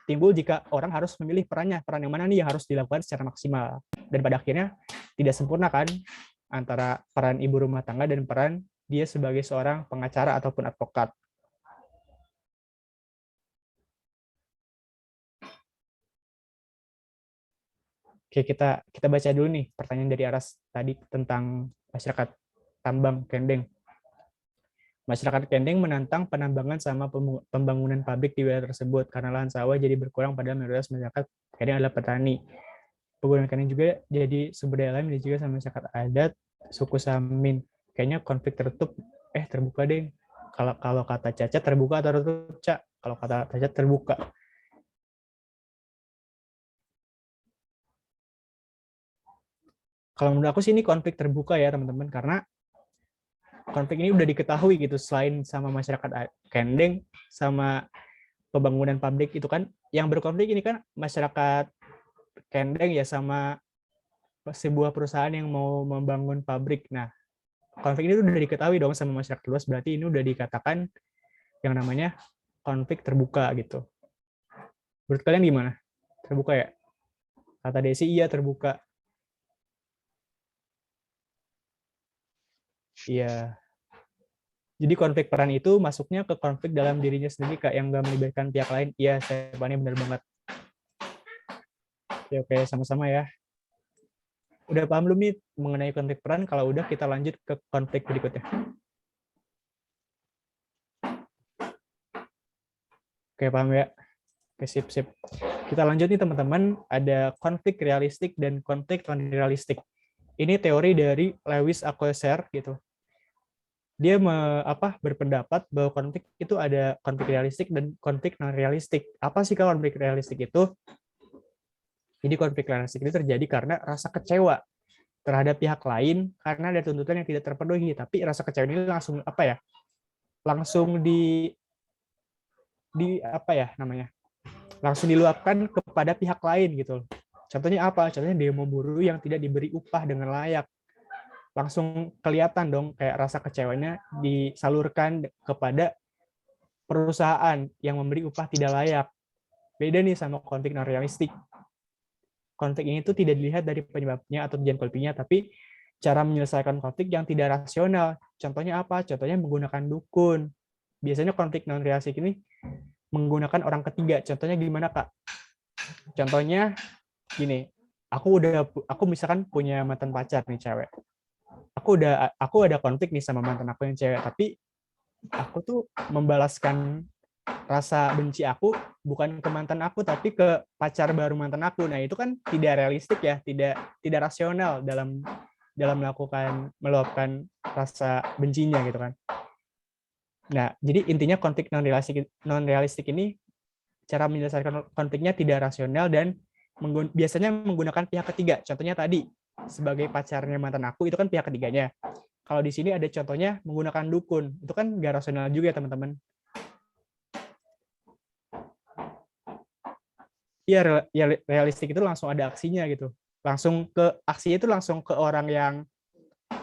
timbul jika orang harus memilih peran yang mana nih yang harus dilakukan secara maksimal, dan pada akhirnya tidak sempurna kan antara peran ibu rumah tangga dan peran dia sebagai seorang pengacara ataupun advokat. Oke, kita baca dulu nih pertanyaan dari Aras tadi tentang masyarakat tambang Kendeng. Masyarakat Kendeng menantang penambangan sama pembangunan pabrik di wilayah tersebut karena lahan sawah jadi berkurang, padahal mayoritas masyarakat Kendeng adalah petani. Penggunaan Kendeng juga jadi sumber daya alam dan juga sama masyarakat adat suku Samin. Kayaknya konflik tertutup, terbuka deh. Kalau kata Caca terbuka atau tertutup, Cak? Kalau kata Caca terbuka. Kalau menurut aku sih ini konflik terbuka ya teman-teman, karena konflik ini udah diketahui gitu, selain sama masyarakat Kendeng sama pembangunan pabrik itu kan yang berkonflik ini kan masyarakat Kendeng ya sama sebuah perusahaan yang mau membangun pabrik. Nah, konflik ini udah diketahui dong sama masyarakat luas, berarti ini udah dikatakan yang namanya konflik terbuka gitu. Menurut kalian gimana? Terbuka ya? Kata Desi iya terbuka. Iya. Jadi konflik peran itu masuknya ke konflik dalam dirinya sendiri, Kak, yang nggak melibatkan pihak lain. Iya, saya benar banget. Oke, sama-sama ya. Udah paham belum nih mengenai konflik peran? Kalau udah, kita lanjut ke konflik berikutnya. Oke, paham ya? Oke, sip. Kita lanjut nih teman-teman, ada konflik realistik dan konflik non-realistik. Ini teori dari Lewis Althusser gitu. Dia berpendapat bahwa konflik itu ada konflik realistik dan konflik non-realistik. Apa sih kalau konflik realistik itu? Jadi konflik realistik itu terjadi karena rasa kecewa terhadap pihak lain karena ada tuntutan yang tidak terpenuhi, tapi rasa kecewa ini langsung langsung langsung diluapkan kepada pihak lain gitu. Contohnya apa? Contohnya demo buruh yang tidak diberi upah dengan layak. Langsung kelihatan dong kayak rasa kecewanya disalurkan kepada perusahaan yang memberi upah tidak layak. Beda nih sama konflik non realistik. Konflik ini tuh tidak dilihat dari penyebabnya atau tujuan konfliknya, tapi cara menyelesaikan konflik yang tidak rasional. Contohnya apa? Contohnya menggunakan dukun. Biasanya konflik non realistik ini menggunakan orang ketiga. Contohnya gimana, Kak? Contohnya gini, aku misalkan punya mantan pacar nih cewek. Aku ada konflik nih sama mantan aku yang cewek, tapi aku tuh membalaskan rasa benci aku bukan ke mantan aku tapi ke pacar baru mantan aku. Nah, itu kan tidak realistik ya, tidak rasional dalam meluapkan rasa bencinya gitu kan. Nah, jadi intinya konflik non realistik ini cara menyelesaikan konfliknya tidak rasional dan biasanya menggunakan pihak ketiga. Contohnya tadi sebagai pacarnya mantan aku itu kan pihak ketiganya. Kalau di sini ada contohnya menggunakan dukun, itu kan nggak rasional juga ya teman-teman. Iya, realistik itu langsung ada aksinya gitu. Aksinya itu langsung ke orang yang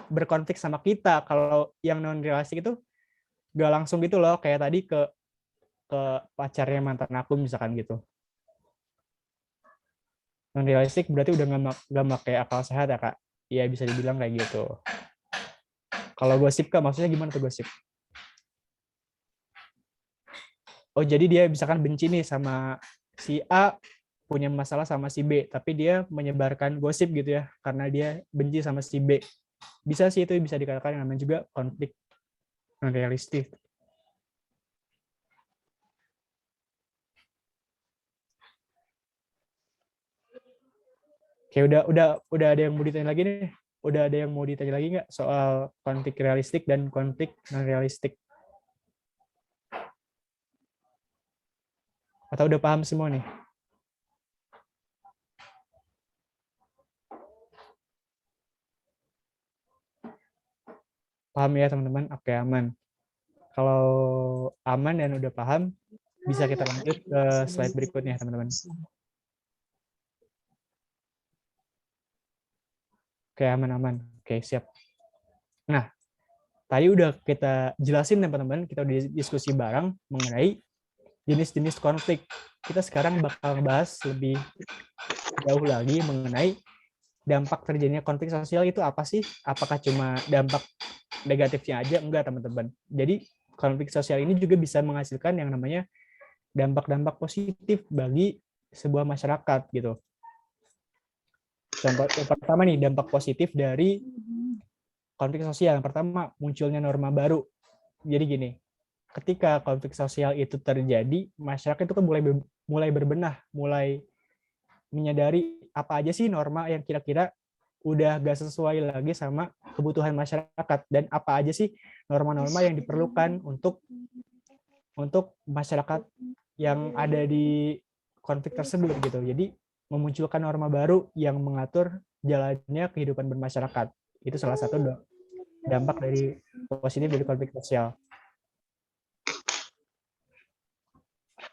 berkonflik sama kita. Kalau yang non realistik itu nggak langsung gitu loh, kayak tadi ke pacarnya mantan aku misalkan gitu. Non realistik berarti udah nggak pakai akal sehat ya Kak? Iya bisa dibilang kayak gitu. Kalau gosip Kak, maksudnya gimana tuh gosip? Oh jadi dia misalkan benci nih sama si A, punya masalah sama si B, tapi dia menyebarkan gosip gitu ya, karena dia benci sama si B. Bisa sih, itu bisa dikatakan yang namanya juga konflik non realistik. Oke, udah ada yang mau ditanya lagi nih. Udah ada yang mau ditanya lagi nggak soal konflik realistik dan konflik non realistik? Atau udah paham semua nih? Paham ya teman-teman? Oke, aman. Kalau aman dan udah paham, bisa kita lanjut ke slide berikutnya teman-teman. Oke, aman-aman. Oke, siap. Nah, tadi udah kita jelasin teman-teman, kita udah diskusi bareng mengenai jenis-jenis konflik. Kita sekarang bakal bahas lebih jauh lagi mengenai dampak terjadinya konflik sosial itu apa sih? Apakah cuma dampak negatifnya aja? Enggak, teman-teman. Jadi, konflik sosial ini juga bisa menghasilkan yang namanya dampak-dampak positif bagi sebuah masyarakat gitu. Contoh yang pertama nih, dampak positif dari konflik sosial. Yang pertama, munculnya norma baru. Jadi gini, ketika konflik sosial itu terjadi, masyarakat itu kan mulai berbenah, mulai menyadari apa aja sih norma yang kira-kira udah gak sesuai lagi sama kebutuhan masyarakat, dan apa aja sih norma-norma yang diperlukan untuk masyarakat yang ada di konflik tersebut gitu. Jadi memunculkan norma baru yang mengatur jalannya kehidupan bermasyarakat. Itu salah satu dampak dari positif dari konflik sosial.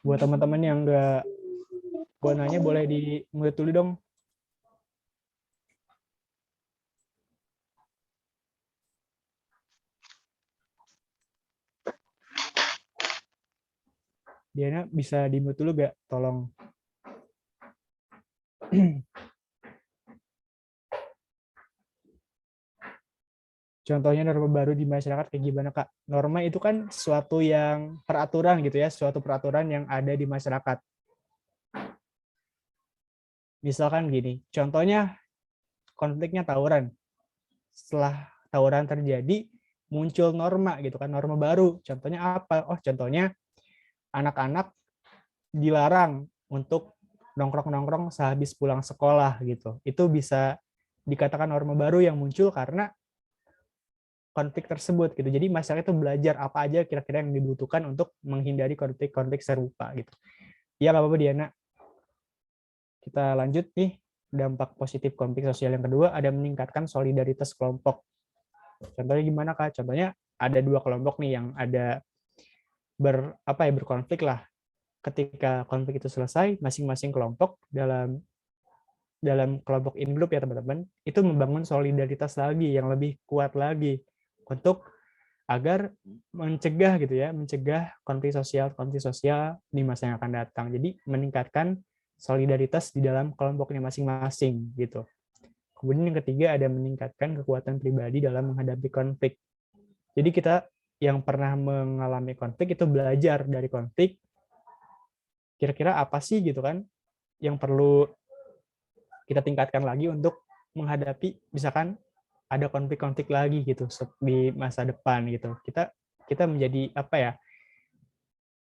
Buat teman-teman yang nggak gue nanya, boleh di mute dulu dong. Diana bisa di mute dulu gak? Tolong. Contohnya norma baru di masyarakat kayak gimana Kak? Norma itu kan suatu yang peraturan gitu ya, suatu peraturan yang ada di masyarakat. Misalkan gini, contohnya konfliknya tawuran. Setelah tawuran terjadi, muncul norma gitu kan, norma baru. Contohnya apa? Oh, contohnya anak-anak dilarang untuk nongkrong-nongkrong sehabis pulang sekolah gitu. Itu bisa dikatakan norma baru yang muncul karena konflik tersebut gitu. Jadi masyarakat itu belajar apa aja kira-kira yang dibutuhkan untuk menghindari konflik-konflik serupa gitu. Iya, nggak apa-apa Diana. Kita lanjut nih, dampak positif konflik sosial yang kedua ada meningkatkan solidaritas kelompok. Contohnya gimana Kak? Contohnya ada dua kelompok nih yang ada berkonflik lah. Ketika konflik itu selesai, masing-masing kelompok dalam kelompok in group ya teman-teman, itu membangun solidaritas lagi yang lebih kuat lagi untuk agar mencegah gitu ya, mencegah konflik sosial di masa yang akan datang. Jadi meningkatkan solidaritas di dalam kelompoknya masing-masing gitu. Kemudian yang ketiga ada meningkatkan kekuatan pribadi dalam menghadapi konflik. Jadi kita yang pernah mengalami konflik itu belajar dari konflik, kira-kira apa sih gitu kan yang perlu kita tingkatkan lagi untuk menghadapi misalkan ada konflik-konflik lagi gitu di masa depan gitu. Kita menjadi apa ya,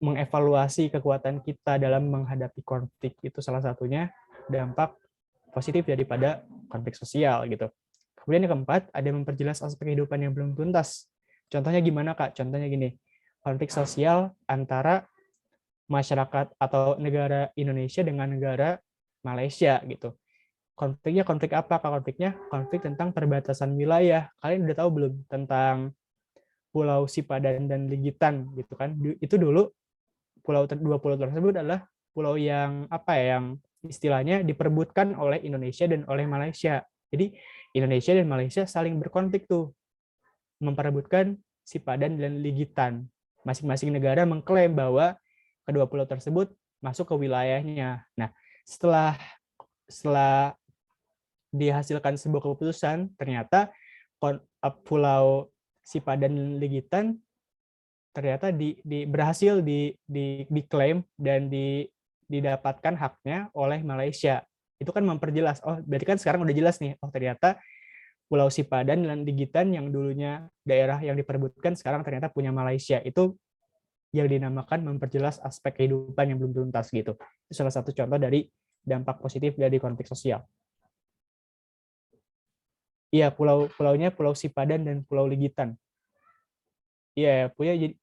mengevaluasi kekuatan kita dalam menghadapi konflik. Itu salah satunya dampak positif daripada konflik sosial gitu. Kemudian yang keempat, ada memperjelas aspek kehidupan yang belum tuntas. Contohnya gimana Kak? Contohnya gini, konflik sosial antara masyarakat atau negara Indonesia dengan negara Malaysia gitu. Konfliknya konflik apa Kak? Konfliknya konflik tentang perbatasan wilayah. Kalian udah tahu belum tentang Pulau Sipadan dan Ligitan gitu kan? Itu dulu dua pulau tersebut adalah pulau yang apa ya, yang istilahnya diperebutkan oleh Indonesia dan oleh Malaysia. Jadi Indonesia dan Malaysia saling berkonflik tuh, memperebutkan Sipadan dan Ligitan. Masing-masing negara mengklaim bahwa kedua pulau tersebut masuk ke wilayahnya. Nah, setelah setelah dihasilkan sebuah keputusan, ternyata Pulau Sipa dan Legitan ternyata berhasil diklaim dan didapatkan haknya oleh Malaysia. Itu kan memperjelas, oh berarti kan sekarang udah jelas nih, oh ternyata Pulau Sipadan dan Legitan yang dulunya daerah yang diperebutkan sekarang ternyata punya Malaysia. Itu yang dinamakan memperjelas aspek kehidupan yang belum tuntas gitu. Itu salah satu contoh dari dampak positif dari konflik sosial. Iya, pulau-pulaunya Pulau Sipadan dan Pulau Legitan. Iya,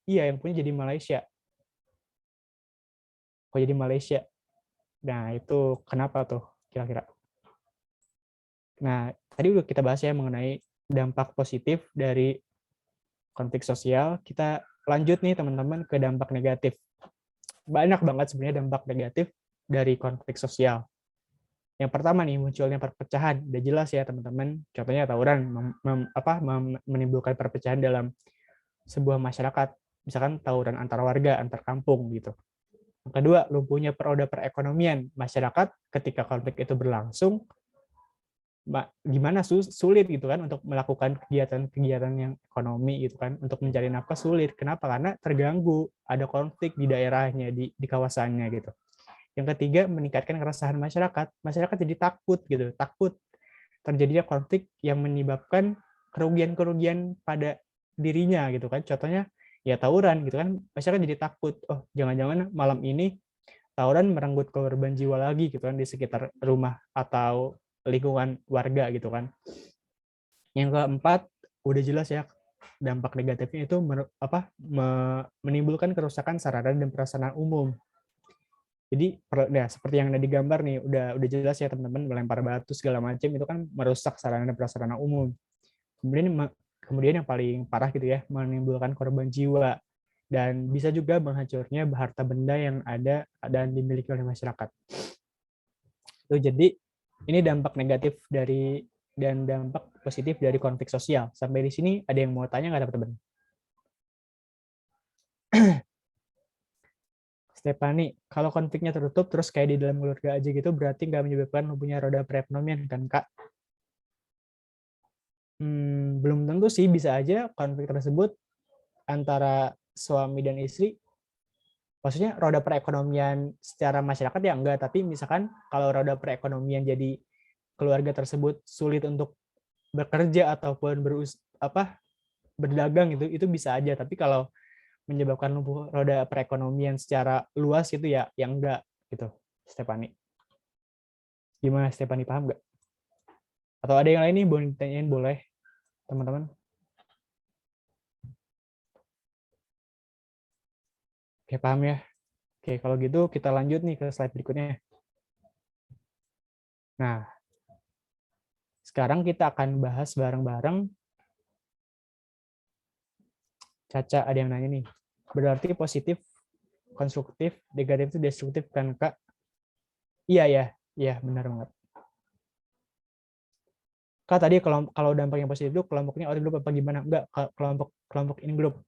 yang punya jadi Malaysia. Kok jadi Malaysia? Nah, itu kenapa tuh kira-kira? Nah, tadi udah kita bahas ya mengenai dampak positif dari konflik sosial. Kita lanjut nih teman-teman ke dampak negatif. Banyak banget sebenarnya dampak negatif dari konflik sosial. Yang pertama nih, munculnya perpecahan. Udah jelas ya teman-teman. Contohnya tawuran menimbulkan perpecahan dalam sebuah masyarakat. Misalkan tawuran antar warga, antar kampung gitu. Yang kedua, lumpuhnya roda perekonomian. Masyarakat ketika konflik itu berlangsung, gimana sulit gitu kan untuk melakukan kegiatan-kegiatan yang ekonomi gitu kan, untuk mencari nafkah sulit. Kenapa? Karena terganggu, ada konflik di daerahnya, di kawasannya gitu. Yang ketiga, meningkatkan keresahan masyarakat. Masyarakat jadi takut gitu, takut terjadinya konflik yang menyebabkan kerugian-kerugian pada dirinya gitu kan. Contohnya ya tawuran gitu kan, masyarakat jadi takut, oh jangan-jangan malam ini tawuran merenggut korban jiwa lagi gitu kan di sekitar rumah atau lingkungan warga gitu kan. Yang keempat, udah jelas ya dampak negatifnya itu menimbulkan kerusakan sarana dan prasarana umum. Jadi ya, seperti yang ada di gambar nih, udah jelas ya teman-teman, melempar batu segala macam itu kan merusak sarana dan prasarana umum. Kemudian yang paling parah gitu ya, menimbulkan korban jiwa dan bisa juga menghancurnya harta benda yang ada dan dimiliki oleh masyarakat. Itu jadi ini dampak negatif dan dampak positif dari konflik sosial. Sampai di sini ada yang mau tanya nggak teman-teman? Stefani, kalau konfliknya tertutup terus kayak di dalam keluarga aja gitu, berarti nggak menyebabkan lumpuhnya roda perekonomian kan Kak? Belum tentu sih, bisa aja konflik tersebut antara suami dan istri, maksudnya roda perekonomian secara masyarakat ya enggak, tapi misalkan kalau roda perekonomian jadi keluarga tersebut sulit untuk bekerja ataupun berdagang itu bisa aja, tapi kalau menyebabkan lumpuh roda perekonomian secara luas itu ya yang enggak gitu. Stefani, gimana Stefani, paham nggak? Atau ada yang lain nih boleh ditanyain, boleh teman-teman? Oke, paham ya. Oke, kalau gitu kita lanjut nih ke slide berikutnya. Nah, sekarang kita akan bahas bareng-bareng. Caca, ada yang nanya nih. Berarti positif, konstruktif, negatif itu destruktif kan, Kak? Iya, benar banget. Kak, tadi kalau dampak yang positif itu kelompoknya out group apa gimana? Enggak, kelompok in group.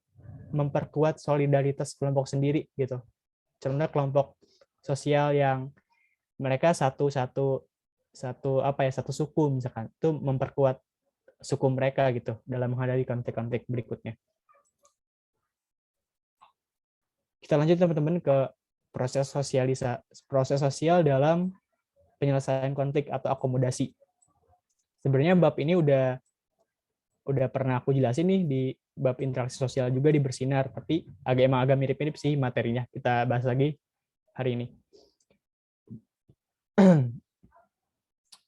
Memperkuat solidaritas kelompok sendiri gitu. Contohnya kelompok sosial yang mereka satu suku misalkan, itu memperkuat suku mereka gitu dalam menghadapi konflik-konflik berikutnya. Kita lanjut teman-teman ke proses sosial dalam penyelesaian konflik atau akomodasi. Sebenarnya bab ini udah pernah aku jelasin nih di bab interaksi sosial juga di Bersinar, tapi agak mirip-mirip sih materinya. Kita bahas lagi hari ini.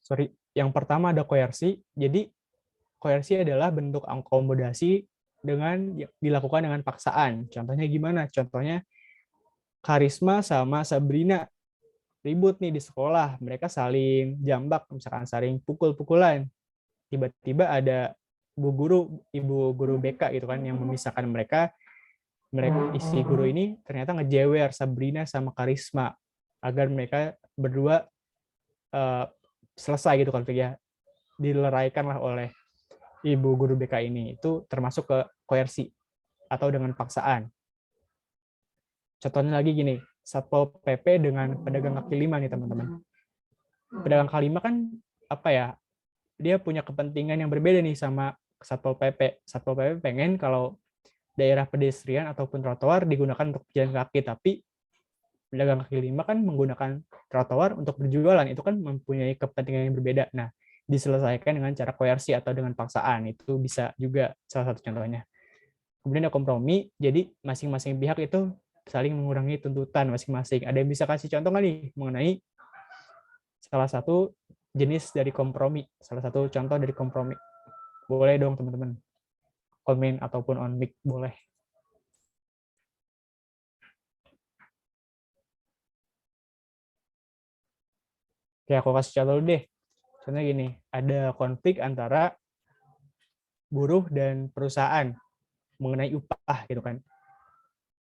Sorry, yang pertama ada koersi. Jadi koersi adalah bentuk akomodasi dilakukan dengan paksaan. Contohnya gimana? Contohnya Karisma sama Sabrina ribut nih di sekolah, mereka saling jambak, misalkan saling pukul-pukulan. Tiba-tiba ada ibu guru BK gitu kan yang memisahkan mereka isi guru ini ternyata ngejewer Sabrina sama Karisma agar mereka berdua selesai gitu konfliknya, dileraikan lah oleh ibu guru BK ini. Itu termasuk ke koersi atau dengan paksaan. Contohnya lagi gini, Satpol PP dengan pedagang kaki lima nih teman-teman. pedagang kaki lima kan apa ya? Dia punya kepentingan yang berbeda nih sama Satpol PP. Satpol PP pengen kalau daerah pedestrian ataupun trotoar digunakan untuk pejalan kaki, tapi pedagang kaki lima kan menggunakan trotoar untuk berjualan, itu kan mempunyai kepentingan yang berbeda. Nah, diselesaikan dengan cara koersi atau dengan paksaan, itu bisa juga salah satu contohnya. Kemudian ada kompromi, jadi masing-masing pihak itu saling mengurangi tuntutan masing-masing. Ada yang bisa kasih contoh nggak nih mengenai salah satu jenis dari kompromi, salah satu contoh dari kompromi? Boleh dong teman-teman, komen ataupun on mic boleh. Oke, aku kasih contoh dulu deh. Contohnya gini, ada konflik antara buruh dan perusahaan mengenai upah gitu kan.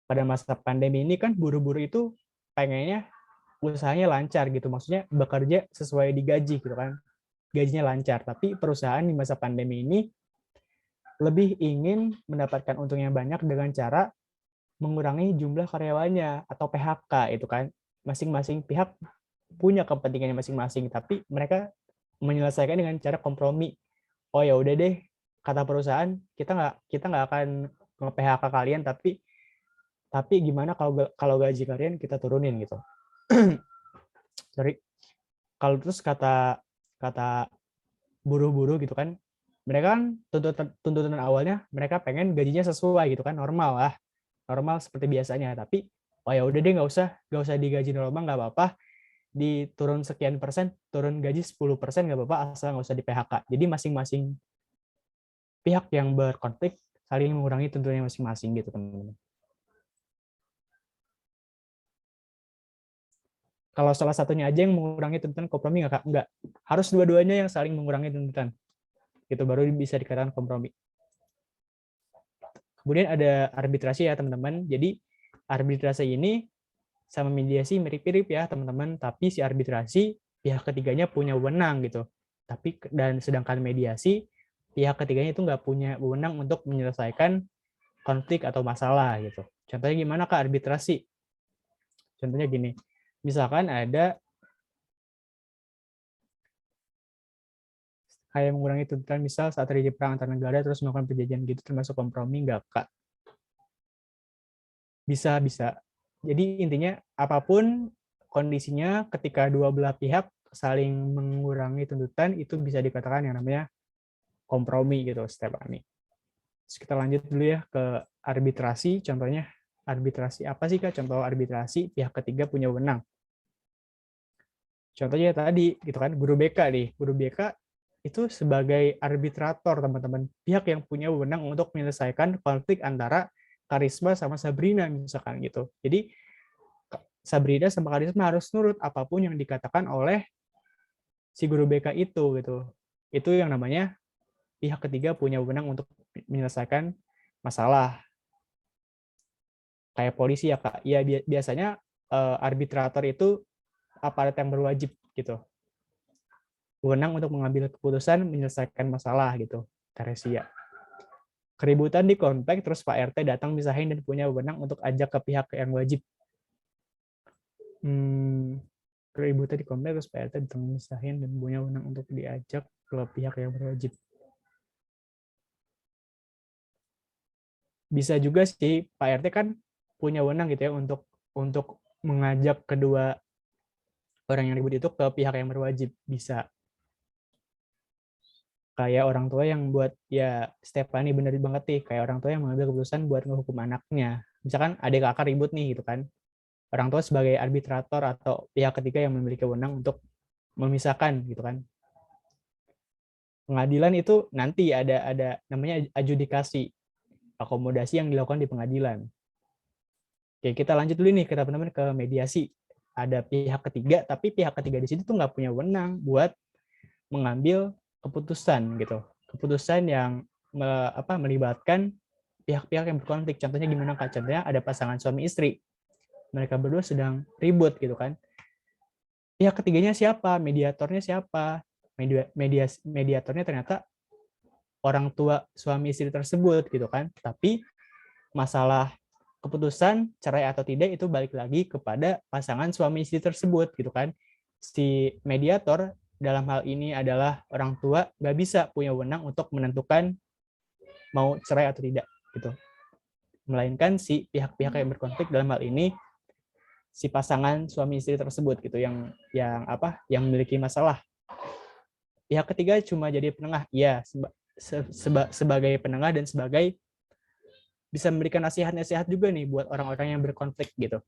Pada masa pandemi ini kan buruh-buruh itu pengennya usahanya lancar gitu, maksudnya bekerja sesuai digaji gitu kan, gajinya lancar. Tapi perusahaan di masa pandemi ini lebih ingin mendapatkan untung yang banyak dengan cara mengurangi jumlah karyawannya atau PHK itu kan. Masing-masing pihak punya kepentingannya masing-masing, tapi mereka menyelesaikan dengan cara kompromi. Oh ya udah deh, kata perusahaan kita nggak akan nge-PHK kalian, tapi gimana kalau gaji kalian kita turunin gitu. Sorry. Kalau terus kata kata buruh-buruh gitu kan, mereka kan tuntutan awalnya mereka pengen gajinya sesuai gitu kan, normal seperti biasanya. Tapi oh ya udah deh, nggak usah digaji normal, nggak apa-apa, diturun sekian persen, turun gaji 10% nggak apa-apa, asal nggak usah di PHK. Jadi masing-masing pihak yang berkonflik saling mengurangi tuntutannya masing-masing gitu teman-teman. Kalau salah satunya aja yang mengurangi tuntutan, kompromi nggak? Nggak. Harus dua-duanya yang saling mengurangi tuntutan. Itu baru bisa dikatakan kompromi. Kemudian ada arbitrasi ya teman-teman. Jadi arbitrasi ini sama mediasi mirip-mirip ya teman-teman, tapi si arbitrasi pihak ketiganya punya wewenang gitu. Dan sedangkan mediasi pihak ketiganya itu nggak punya wewenang untuk menyelesaikan konflik atau masalah gitu. Contohnya gimana Kak arbitrasi? Contohnya gini, misalkan ada kayak mengurangi tuntutan, misal saat terjadi perang antar negara terus melakukan perjanjian gitu, termasuk kompromi nggak Kak? Bisa. Jadi intinya apapun kondisinya ketika dua belah pihak saling mengurangi tuntutan itu bisa dikatakan yang namanya kompromi gitu, Stephanie. Terus kita lanjut dulu ya ke arbitrasi. Contohnya arbitrasi apa sih Kak? Contoh arbitrasi pihak ketiga punya wewenang. Contohnya tadi gitu kan, guru BK nih. Guru BK itu sebagai arbitrator teman-teman, pihak yang punya wewenang untuk menyelesaikan konflik antara Karisma sama Sabrina misalkan gitu. Jadi Sabrina sama Karisma harus nurut apapun yang dikatakan oleh si guru BK itu gitu. Itu yang namanya pihak ketiga punya wewenang untuk menyelesaikan masalah. Kayak polisi ya Kak. Ya biasanya arbitrator itu aparat yang berwajib gitu. Wewenang untuk mengambil keputusan menyelesaikan masalah gitu. Teresia. Keributan di komplek terus Pak RT datang misahin dan punya wewenang untuk ajak ke pihak yang wajib. Keributan di komplek terus Pak RT datang misahin dan punya wewenang untuk diajak ke pihak yang berwajib. Bisa juga sih Pak RT kan punya wewenang gitu ya untuk mengajak kedua orang yang ribut itu ke pihak yang berwajib, bisa. Kayak orang tua yang buat, ya Stephanie bener banget nih, kayak orang tua yang mengambil keputusan buat ngehukum anaknya. Misalkan adik kakak ribut nih gitu kan. Orang tua sebagai arbitrator atau pihak ketiga yang memiliki wewenang untuk memisahkan gitu kan. Pengadilan itu nanti ada namanya adjudikasi, akomodasi yang dilakukan di pengadilan. Oke, kita lanjut dulu nih ke teman-teman ke mediasi. Ada pihak ketiga, tapi pihak ketiga di sini tuh nggak punya wewenang buat mengambil keputusan gitu. Keputusan yang melibatkan pihak-pihak yang berkonflik. Contohnya gimana Kak? Contohnya ada pasangan suami istri. Mereka berdua sedang ribut gitu kan. Pihak ketiganya siapa? Mediatornya siapa? Mediatornya ternyata orang tua suami istri tersebut gitu kan. Tapi masalah keputusan cerai atau tidak itu balik lagi kepada pasangan suami istri tersebut gitu kan. si mediator dalam hal ini adalah orang tua nggak bisa punya wewenang untuk menentukan mau cerai atau tidak gitu, melainkan si pihak-pihak yang berkonflik dalam hal ini si pasangan suami istri tersebut gitu yang memiliki masalah. Pihak ketiga cuma jadi penengah, iya sebagai penengah dan sebagai bisa memberikan nasihat-nasihat juga nih buat orang-orang yang berkonflik gitu.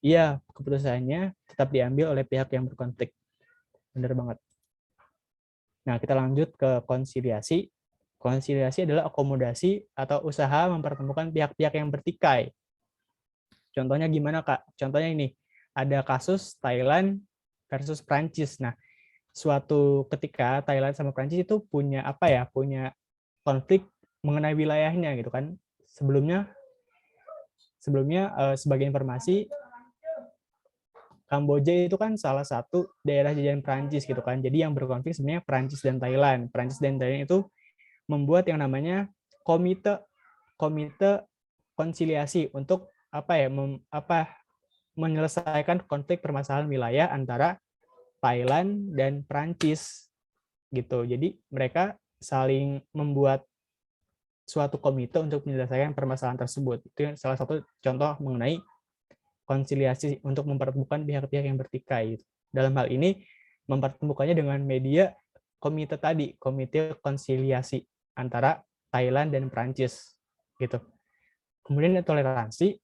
Iya, keputusannya tetap diambil oleh pihak yang berkonflik. Benar banget. Nah, kita lanjut ke konsiliasi. Konsiliasi adalah akomodasi atau usaha mempertemukan pihak-pihak yang bertikai. Contohnya gimana, Kak? Contohnya ini, ada kasus Thailand versus Prancis. Nah, suatu ketika Thailand sama Prancis itu punya punya konflik mengenai wilayahnya gitu kan. Sebelumnya sebagai informasi, Kamboja itu kan salah satu daerah jajahan Prancis gitu kan. Jadi yang berkonflik sebenarnya Prancis dan Thailand. Prancis dan Thailand itu membuat yang namanya komite komite konsiliasi untuk menyelesaikan konflik permasalahan wilayah antara Thailand dan Prancis gitu. Jadi mereka saling membuat suatu komite untuk menyelesaikan permasalahan tersebut. Itu salah satu contoh mengenai konsiliasi untuk mempertemukan pihak-pihak yang bertikai. Dalam hal ini mempertemukannya dengan media komite tadi, komite konsiliasi antara Thailand dan Prancis gitu. Kemudian toleransi,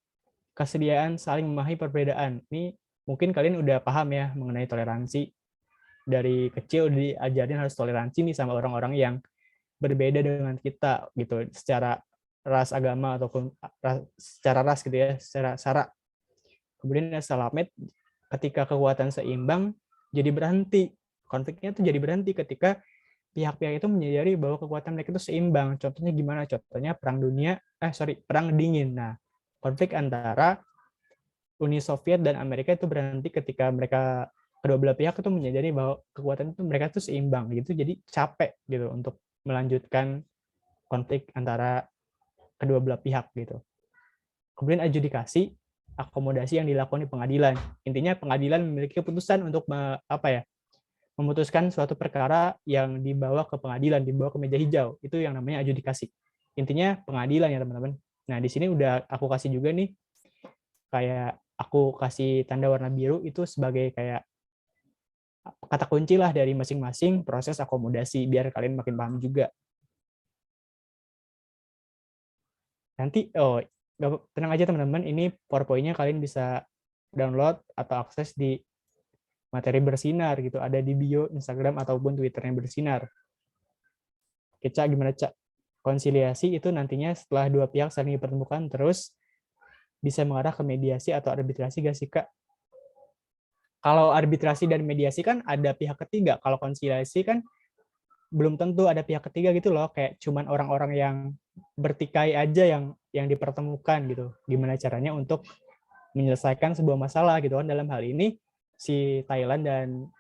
kesediaan saling memahami perbedaan. Ini mungkin kalian udah paham ya mengenai toleransi. Dari kecil diajarin harus toleransi nih sama orang-orang yang berbeda dengan kita gitu, secara ras, agama ataupun secara ras gitu ya, secara sara. Kemudian salamet, ketika kekuatan seimbang jadi berhenti. Konfliknya itu jadi berhenti ketika pihak-pihak itu menyadari bahwa kekuatan mereka itu seimbang. Contohnya gimana? Contohnya perang dingin. Nah, konflik antara Uni Soviet dan Amerika itu berhenti ketika mereka kedua belah pihak itu menyadari bahwa kekuatan itu mereka itu seimbang gitu. Jadi capek gitu untuk melanjutkan konflik antara kedua belah pihak gitu. Kemudian adjudikasi, akomodasi yang dilakukan di pengadilan. Intinya pengadilan memiliki keputusan untuk memutuskan suatu perkara yang dibawa ke pengadilan, dibawa ke meja hijau. Itu yang namanya adjudikasi. Intinya pengadilan ya teman-teman. Nah, di sini udah aku kasih juga nih, kayak aku kasih tanda warna biru itu sebagai kayak kata kunci lah dari masing-masing proses akomodasi, biar kalian makin paham juga. Nanti, tenang aja teman-teman, ini PowerPoint-nya kalian bisa download atau akses di materi bersinar gitu, ada di bio Instagram ataupun Twitter-nya bersinar. Oke, Cak, gimana Cak? Konsiliasi itu nantinya setelah dua pihak saling dipertemukan terus bisa mengarah ke mediasi atau arbitrasi gak sih, Kak? Kalau arbitrasi dan mediasi kan ada pihak ketiga, kalau konsiliasi kan belum tentu ada pihak ketiga gitu loh, kayak cuman orang-orang yang bertikai aja yang dipertemukan gitu. Gimana caranya untuk menyelesaikan sebuah masalah gitu kan. Dalam hal ini si Thailand dan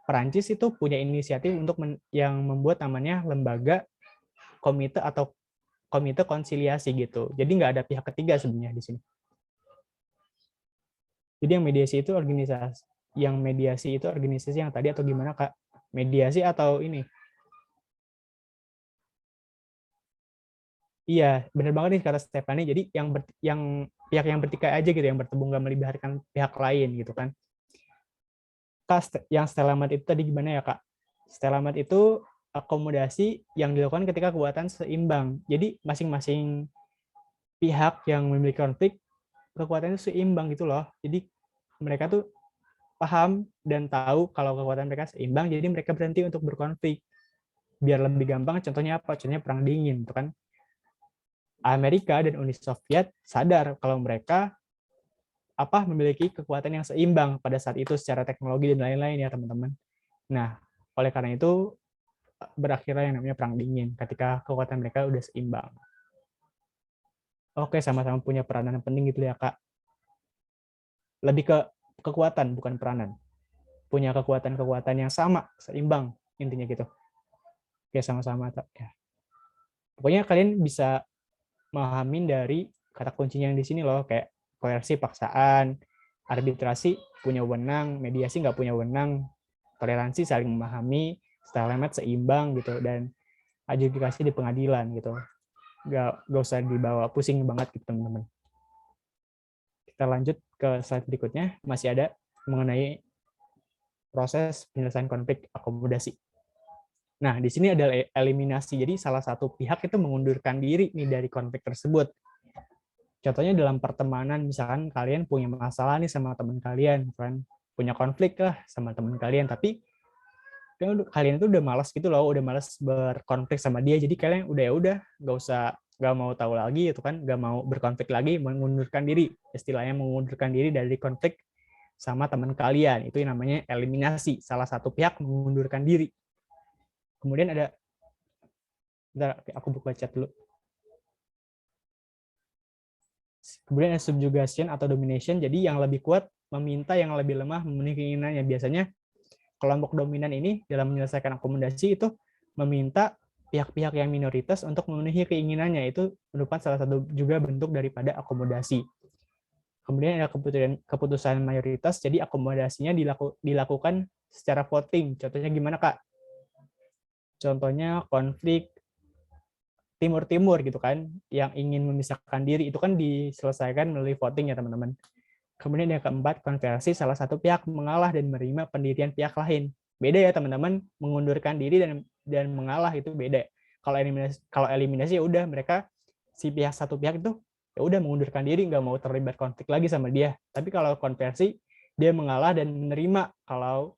Perancis itu punya inisiatif untuk yang membuat namanya lembaga komite atau komite konsiliasi gitu. Jadi nggak ada pihak ketiga sebenarnya di sini. Jadi yang mediasi itu organisasi yang tadi atau gimana, Kak? Mediasi atau ini? Iya, benar banget nih kata Stephanie. Jadi yang pihak yang bertikai aja gitu, yang bertemu nggak melibatkan pihak lain gitu kan. Kak, yang stelament itu tadi gimana ya, Kak? Stelament itu akomodasi yang dilakukan ketika kekuatan seimbang. Jadi masing-masing pihak yang memiliki konflik kekuatannya seimbang gitu loh. Jadi mereka tuh paham dan tahu kalau kekuatan mereka seimbang, jadi mereka berhenti untuk berkonflik. Biar lebih gampang, contohnya apa? Contohnya perang dingin, itu kan. Amerika dan Uni Soviet sadar kalau mereka memiliki kekuatan yang seimbang pada saat itu secara teknologi dan lain-lain ya teman-teman. Nah, oleh karena itu berakhirnya yang namanya perang dingin ketika kekuatan mereka udah seimbang. Oke, sama-sama punya peranan yang penting gitu ya, Kak. Lebih ke kekuatan, bukan peranan. Punya kekuatan-kekuatan yang sama, seimbang, intinya gitu. Oke, sama-sama. Ya. Pokoknya kalian bisa memahamin dari kata kuncinya yang di sini loh, kayak koersi, paksaan, arbitrasi punya wewenang, mediasi nggak punya wewenang, toleransi saling memahami, stalemate seimbang gitu, dan adjudikasi di pengadilan gitu. Nggak usah dibawa pusing banget gitu teman-teman. Kita lanjut ke slide berikutnya, masih ada mengenai proses penyelesaian konflik akomodasi. Nah, di sini ada eliminasi. Jadi salah satu pihak itu mengundurkan diri nih dari konflik tersebut. Contohnya dalam pertemanan, misalkan kalian punya masalah nih sama teman kalian, kan punya konflik lah sama teman kalian, tapi kalian itu udah malas gitu loh, udah malas berkonflik sama dia, jadi kalian udah nggak mau tahu lagi itu kan, nggak mau berkonflik lagi, mengundurkan diri, istilahnya mengundurkan diri dari konflik sama teman kalian, itu yang namanya eliminasi, salah satu pihak mengundurkan diri. Kemudian ada, bentar, aku buka chat dulu. Kemudian ada subjugation atau domination, jadi yang lebih kuat meminta yang lebih lemah memenuhi keinginannya. Biasanya kelompok dominan ini dalam menyelesaikan akomodasi itu meminta pihak-pihak yang minoritas untuk memenuhi keinginannya. Itu merupakan salah satu juga bentuk daripada akomodasi. Kemudian ada keputusan mayoritas, jadi akomodasinya dilakukan secara voting. Contohnya gimana, Kak? Contohnya konflik Timur-Timur gitu kan, yang ingin memisahkan diri, itu kan diselesaikan melalui voting ya teman-teman. Kemudian yang keempat, konversi, salah satu pihak mengalah dan menerima pendirian pihak lain. Beda ya teman-teman, mengundurkan diri dan mengalah itu beda. Kalau eliminasi ya udah, mereka si satu pihak itu ya udah mengundurkan diri, nggak mau terlibat konflik lagi sama dia. Tapi kalau konversi, dia mengalah dan menerima kalau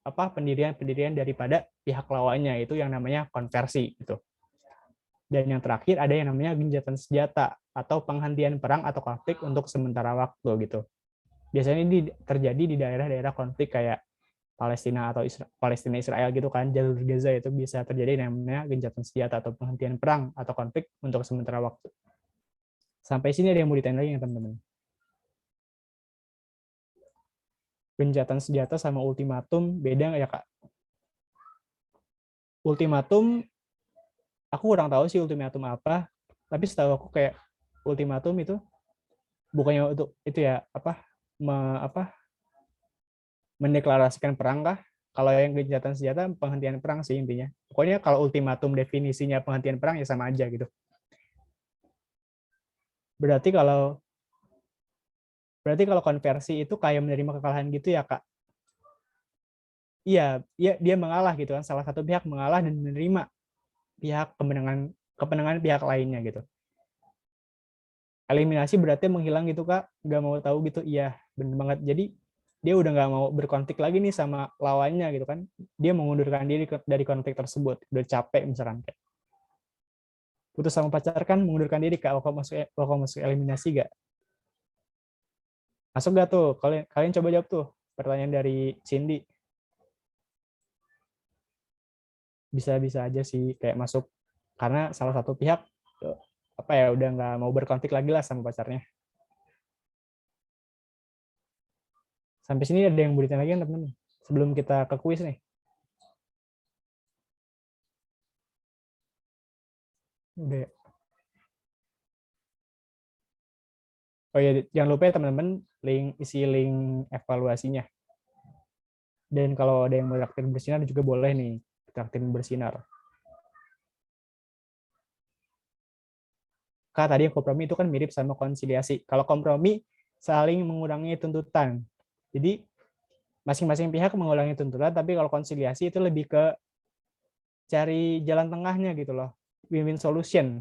pendirian daripada pihak lawannya, itu yang namanya konversi gitu. Dan yang terakhir ada yang namanya gencatan senjata atau penghentian perang atau konflik untuk sementara waktu gitu. Biasanya ini terjadi di daerah-daerah konflik kayak Palestina atau Palestina Israel gitu kan, jalur Gaza, itu bisa terjadi namanya gencatan senjata atau penghentian perang atau konflik untuk sementara waktu. Sampai sini ada yang mau ditanya lagi teman-teman? Gencatan senjata sama ultimatum beda nggak ya, Kak? Ultimatum, aku kurang tahu sih ultimatum apa, tapi setahu aku kayak ultimatum itu bukannya untuk itu ya, mendeklarasikan perang kah? Kalau yang gencatan senjata penghentian perang sih intinya. Pokoknya kalau ultimatum definisinya penghentian perang ya sama aja gitu. Berarti kalau konversi itu kayak menerima kekalahan gitu ya, Kak? Iya, dia mengalah gitu kan. Salah satu pihak mengalah dan menerima kemenangan pihak lainnya gitu. Eliminasi berarti menghilang gitu, Kak. Nggak mau tahu gitu. Iya, bener banget. Jadi dia udah nggak mau berkonflik lagi nih sama lawannya gitu kan. Dia mengundurkan diri dari konflik tersebut. Udah capek misalkan. Putus sama pacar kan mengundurkan diri, Kak. Kalau masuk eliminasi gak? Masuk gak tuh? Kalian coba jawab tuh. Pertanyaan dari Cindy. Bisa-bisa aja sih kayak masuk. Karena salah satu pihak udah nggak mau berkonflik lagi lah sama pacarnya. Sampai sini ada yang mau ditanya lagi teman-teman? Sebelum kita ke kuis nih. Udah. Oh ya, jangan lupa ya teman-teman, isi link evaluasinya. Dan kalau ada yang mau traktir bersinar juga boleh nih, traktir bersinar. Kak, tadi kompromi itu kan mirip sama konsiliasi. Kalau kompromi, saling mengurangi tuntutan. Jadi, masing-masing pihak mengurangi tuntutan, tapi kalau konsiliasi itu lebih ke cari jalan tengahnya gitu loh. Win-win solution.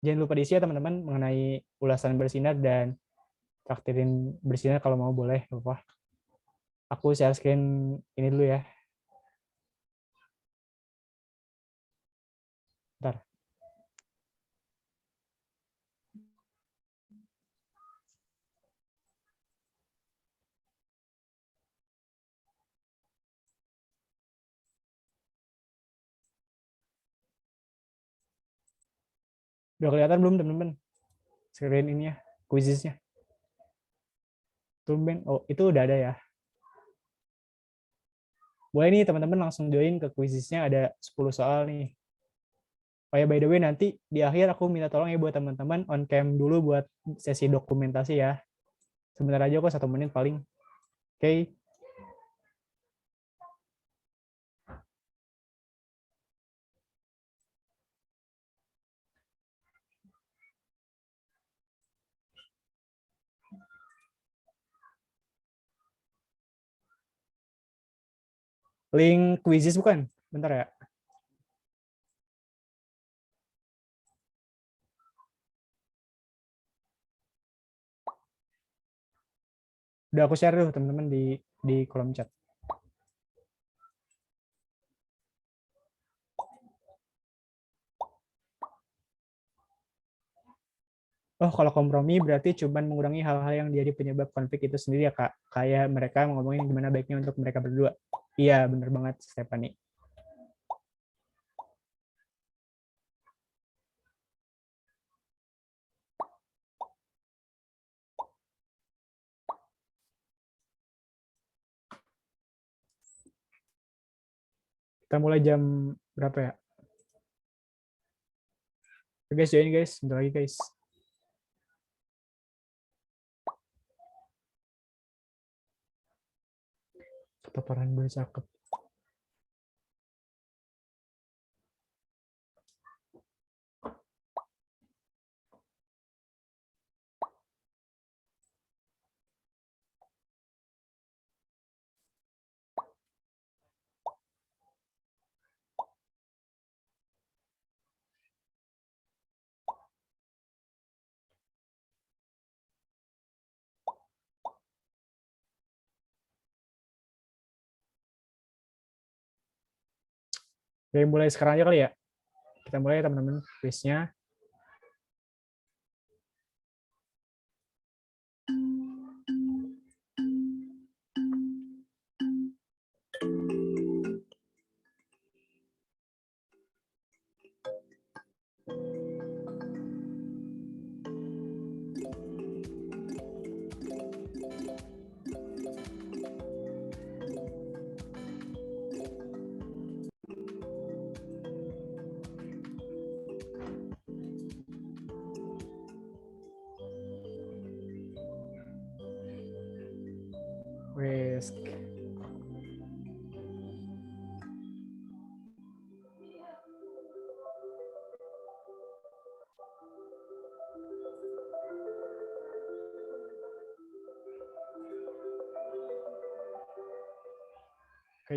Jangan lupa diisi ya teman-teman mengenai ulasan bersinar dan traktirin bersinar kalau mau boleh. Lupa. Aku share screen ini dulu ya. Bentar. Udah kelihatan belum teman-teman? Screen ini ya, quiznya. Tumben. Oh, itu udah ada ya. Boleh nih teman-teman langsung join ke quiznya, ada 10 soal nih. Oh ya, by the way, nanti di akhir aku minta tolong ya buat teman-teman on cam dulu buat sesi dokumentasi ya. Sebentar aja kok, 1 menit paling. Oke. Link quizzes bukan? Bentar ya. Udah aku share tuh teman-teman di kolom chat. Oh, kalau kompromi berarti cuman mengurangi hal-hal yang jadi penyebab konflik itu sendiri ya, Kak. Kayak mereka ngomongin gimana baiknya untuk mereka berdua. Iya, bener banget, Stephanie. Kita mulai jam berapa ya? Guys, join guys. Bentar lagi guys. Ketoparan gue cakep. Oke, mulai sekarang aja kali ya. Kita mulai ya teman-teman quiznya. Wes. Oke,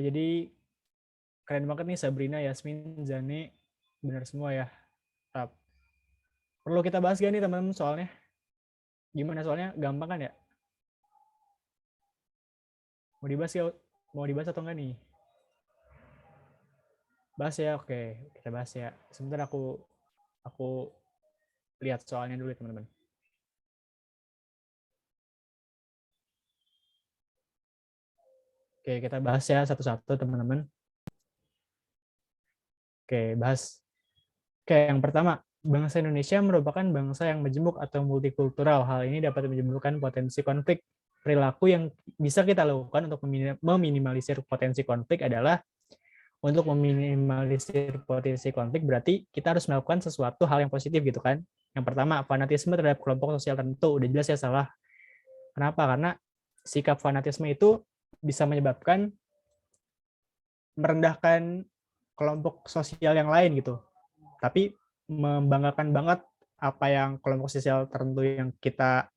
jadi keren banget nih Sabrina, Yasmin, Zane. Benar semua ya. Tap. Perlu kita bahas gak nih teman-teman soalnya? Gimana soalnya? Gampang kan ya? Mau dibahas ya? Mau dibahas atau enggak nih? Bahas ya, oke. Kita bahas ya. Sebentar aku lihat soalnya dulu ya teman-teman. Oke, kita bahas ya satu-satu teman-teman. Oke, bahas. Oke, yang pertama, bangsa Indonesia merupakan bangsa yang majemuk atau multikultural. Hal ini dapat menyebabkan potensi konflik. Perilaku yang bisa kita lakukan untuk meminimalisir potensi konflik adalah untuk meminimalisir potensi konflik berarti kita harus melakukan sesuatu hal yang positif gitu kan. Yang pertama, fanatisme terhadap kelompok sosial tertentu. Udah jelas ya salah. Kenapa? Karena sikap fanatisme itu bisa menyebabkan merendahkan kelompok sosial yang lain gitu. Tapi membanggakan banget apa yang kelompok sosial tertentu yang kita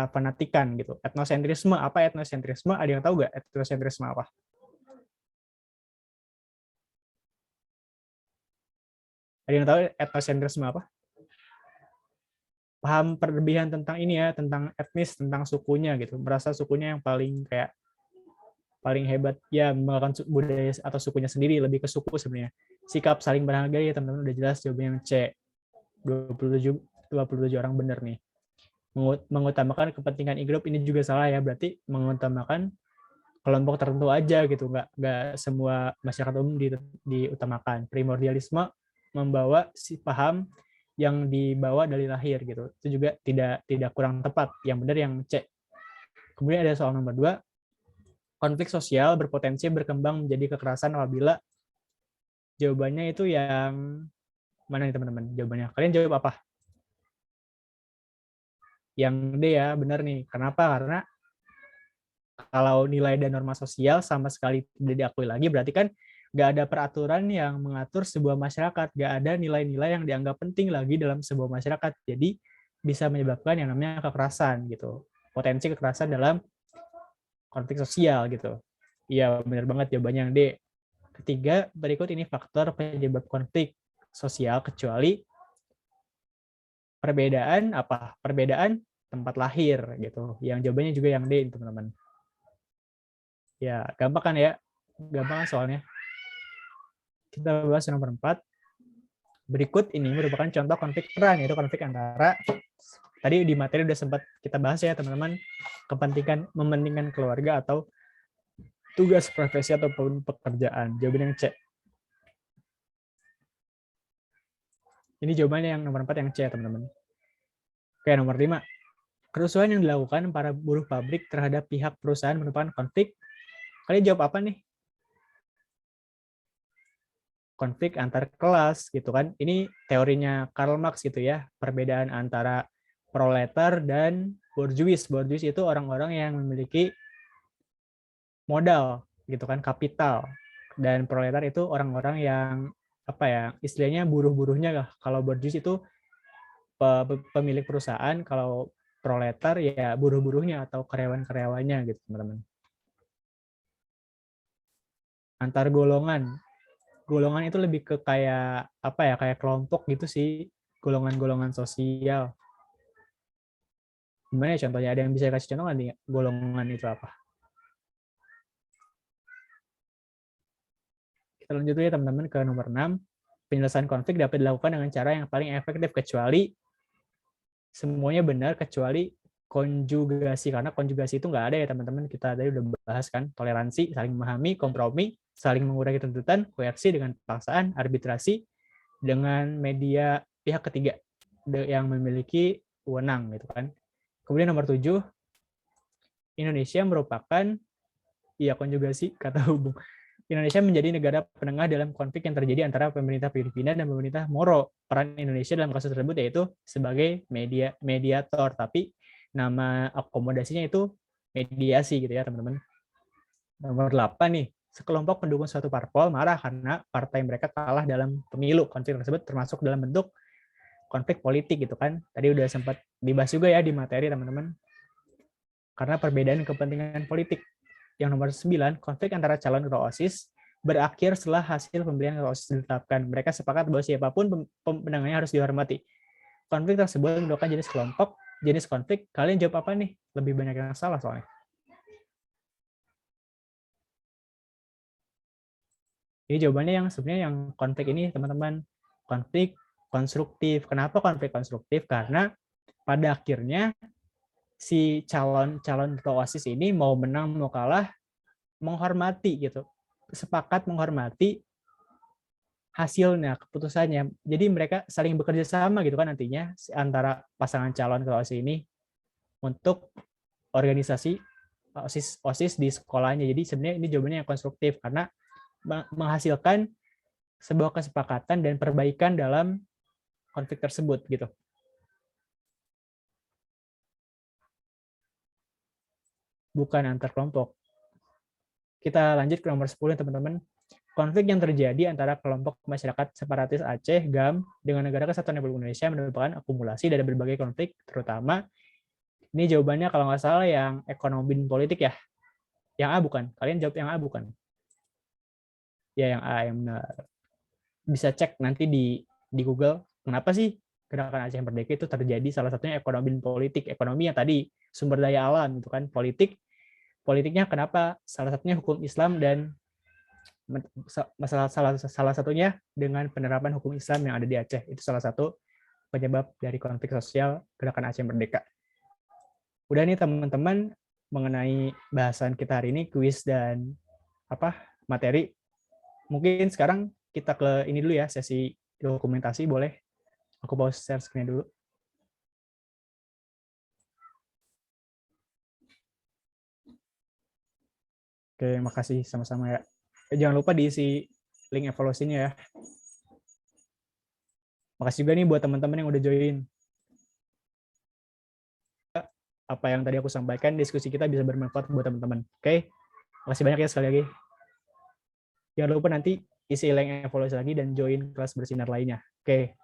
fanatikan gitu. Etnosentrisme, apa etnosentrisme? Ada yang tahu nggak etnosentrisme apa? Ada yang tahu etnosentrisme apa? Paham berlebihan tentang ini ya, tentang etnis, tentang sukunya gitu. Merasa sukunya yang paling hebat ya, melakukan budaya atau sukunya sendiri, lebih ke suku sebenarnya. Sikap saling menghargai ya teman-teman, udah jelas jawabannya yang C. 27 orang benar nih. Mengutamakan kepentingan grup ini juga salah ya, berarti mengutamakan kelompok tertentu aja gitu, nggak semua masyarakat umum diutamakan. Primordialisme membawa si paham yang dibawa dari lahir gitu, itu juga tidak kurang tepat. Yang benar yang C. Kemudian ada soal nomor 2, konflik sosial berpotensi berkembang menjadi kekerasan apabila jawabannya itu yang Mana nih teman-teman jawabannya? Kalian jawab apa? Yang D ya, benar nih. Kenapa? Karena kalau nilai dan norma sosial sama sekali tidak diakui lagi, berarti kan nggak ada peraturan yang mengatur sebuah masyarakat, nggak ada nilai-nilai yang dianggap penting lagi dalam sebuah masyarakat. Jadi bisa menyebabkan yang namanya kekerasan gitu, potensi kekerasan dalam konflik sosial gitu. Iya benar banget jawabannya yang D. Ketiga, berikut ini faktor penyebab konflik sosial kecuali perbedaan apa? Perbedaan tempat lahir gitu. Yang jawabannya juga yang D teman-teman. Ya, gampang kan ya? Gampang kan soalnya. Kita bahas nomor 4. Berikut ini merupakan contoh konflik peran, yaitu konflik antara, tadi di materi udah sempat kita bahas ya teman-teman, mementingkan keluarga atau tugas profesi ataupun pekerjaan. Jawaban yang C. Ini jawabannya yang nomor 4 yang C teman-teman. Oke, nomor 5. Kerusuhan yang dilakukan para buruh pabrik terhadap pihak perusahaan merupakan konflik. Kalian jawab apa nih? Konflik antar kelas gitu kan. Ini teorinya Karl Marx gitu ya, perbedaan antara proletar dan borjuis. Borjuis itu orang-orang yang memiliki modal gitu kan, kapital. Dan proletar itu orang-orang yang apa ya, istilahnya buruh-buruhnya lah. Kalau borjuis itu pemilik perusahaan, kalau proletar ya buruh-buruhnya atau karyawan-karyawannya gitu, teman-teman. Antar golongan. Golongan itu lebih ke kayak apa ya, kayak kelompok gitu sih, golongan-golongan sosial. Gimana ya contohnya? Ada yang bisa kasih contoh nggak nih golongan itu apa? Kita lanjut ya teman-teman ke nomor 6. Penyelesaian konflik dapat dilakukan dengan cara yang paling efektif kecuali semuanya benar kecuali konjugasi, karena konjugasi itu nggak ada ya teman-teman. Kita tadi udah bahas kan, toleransi, saling memahami, kompromi, saling mengurangi tuntutan, koersi dengan paksaan, arbitrasi dengan media pihak ketiga yang memiliki wewenang gitu kan. Kemudian nomor 7, Indonesia merupakan ya konjugasi kata hubung. Indonesia menjadi negara penengah dalam konflik yang terjadi antara pemerintah Filipina dan pemerintah Moro. Peran Indonesia dalam kasus tersebut yaitu sebagai mediator, tapi nama akomodasinya itu mediasi gitu ya teman-teman. Nomor 8 nih, sekelompok pendukung suatu parpol marah karena partai mereka kalah dalam pemilu. Konflik tersebut termasuk dalam bentuk konflik politik gitu kan. Tadi udah sempat dibahas juga ya di materi teman-teman. Karena perbedaan kepentingan politik. Yang nomor 9, konflik antara calon ketua OSIS berakhir setelah hasil pemilihan ketua OSIS ditetapkan. Mereka sepakat bahwa siapapun pemenangnya harus dihormati. Konflik tersebut merupakan jenis kelompok, jenis konflik. Kalian jawab apa nih? Lebih banyak yang salah soalnya. Ini jawabannya yang sebenarnya yang konflik ini teman-teman, konflik konstruktif. Kenapa konflik konstruktif? Karena pada akhirnya si calon ketua OSIS ini mau menang mau kalah menghormati gitu, sepakat menghormati hasilnya, keputusannya. Jadi mereka saling bekerja sama gitu kan nantinya antara pasangan calon ketua OSIS ini untuk organisasi OSIS di sekolahnya. Jadi sebenarnya ini jawabannya yang konstruktif karena menghasilkan sebuah kesepakatan dan perbaikan dalam konflik tersebut gitu. Bukan antar kelompok. Kita lanjut ke nomor 10 teman-teman. Konflik yang terjadi antara kelompok masyarakat separatis Aceh, GAM, dengan Negara Kesatuan Republik Indonesia merupakan akumulasi dari berbagai konflik, terutama, ini jawabannya kalau nggak salah yang ekonomi dan politik ya. Yang A bukan? Kalian jawab yang A bukan? Ya yang A yang benar. Bisa cek nanti di Google, kenapa sih gerakan Aceh Merdeka itu terjadi, salah satunya ekonomi dan politik. Ekonomi yang tadi, sumber daya alam, itu kan politiknya kenapa? Salah satunya hukum Islam dan salah satunya dengan penerapan hukum Islam yang ada di Aceh. Itu salah satu penyebab dari konflik sosial gerakan Aceh Merdeka. Udah nih teman-teman mengenai bahasan kita hari ini, kuis dan materi. Mungkin sekarang kita ke ini dulu ya, sesi dokumentasi boleh. Aku pause share screen dulu. Oke, makasih sama-sama ya. Jangan lupa diisi link evaluasinya ya. Makasih juga nih buat teman-teman yang udah join. Apa yang tadi aku sampaikan, diskusi kita bisa bermanfaat buat teman-teman. Oke? Makasih banyak ya sekali lagi. Jangan lupa nanti isi link evaluasi lagi dan join kelas bersinar lainnya. Oke.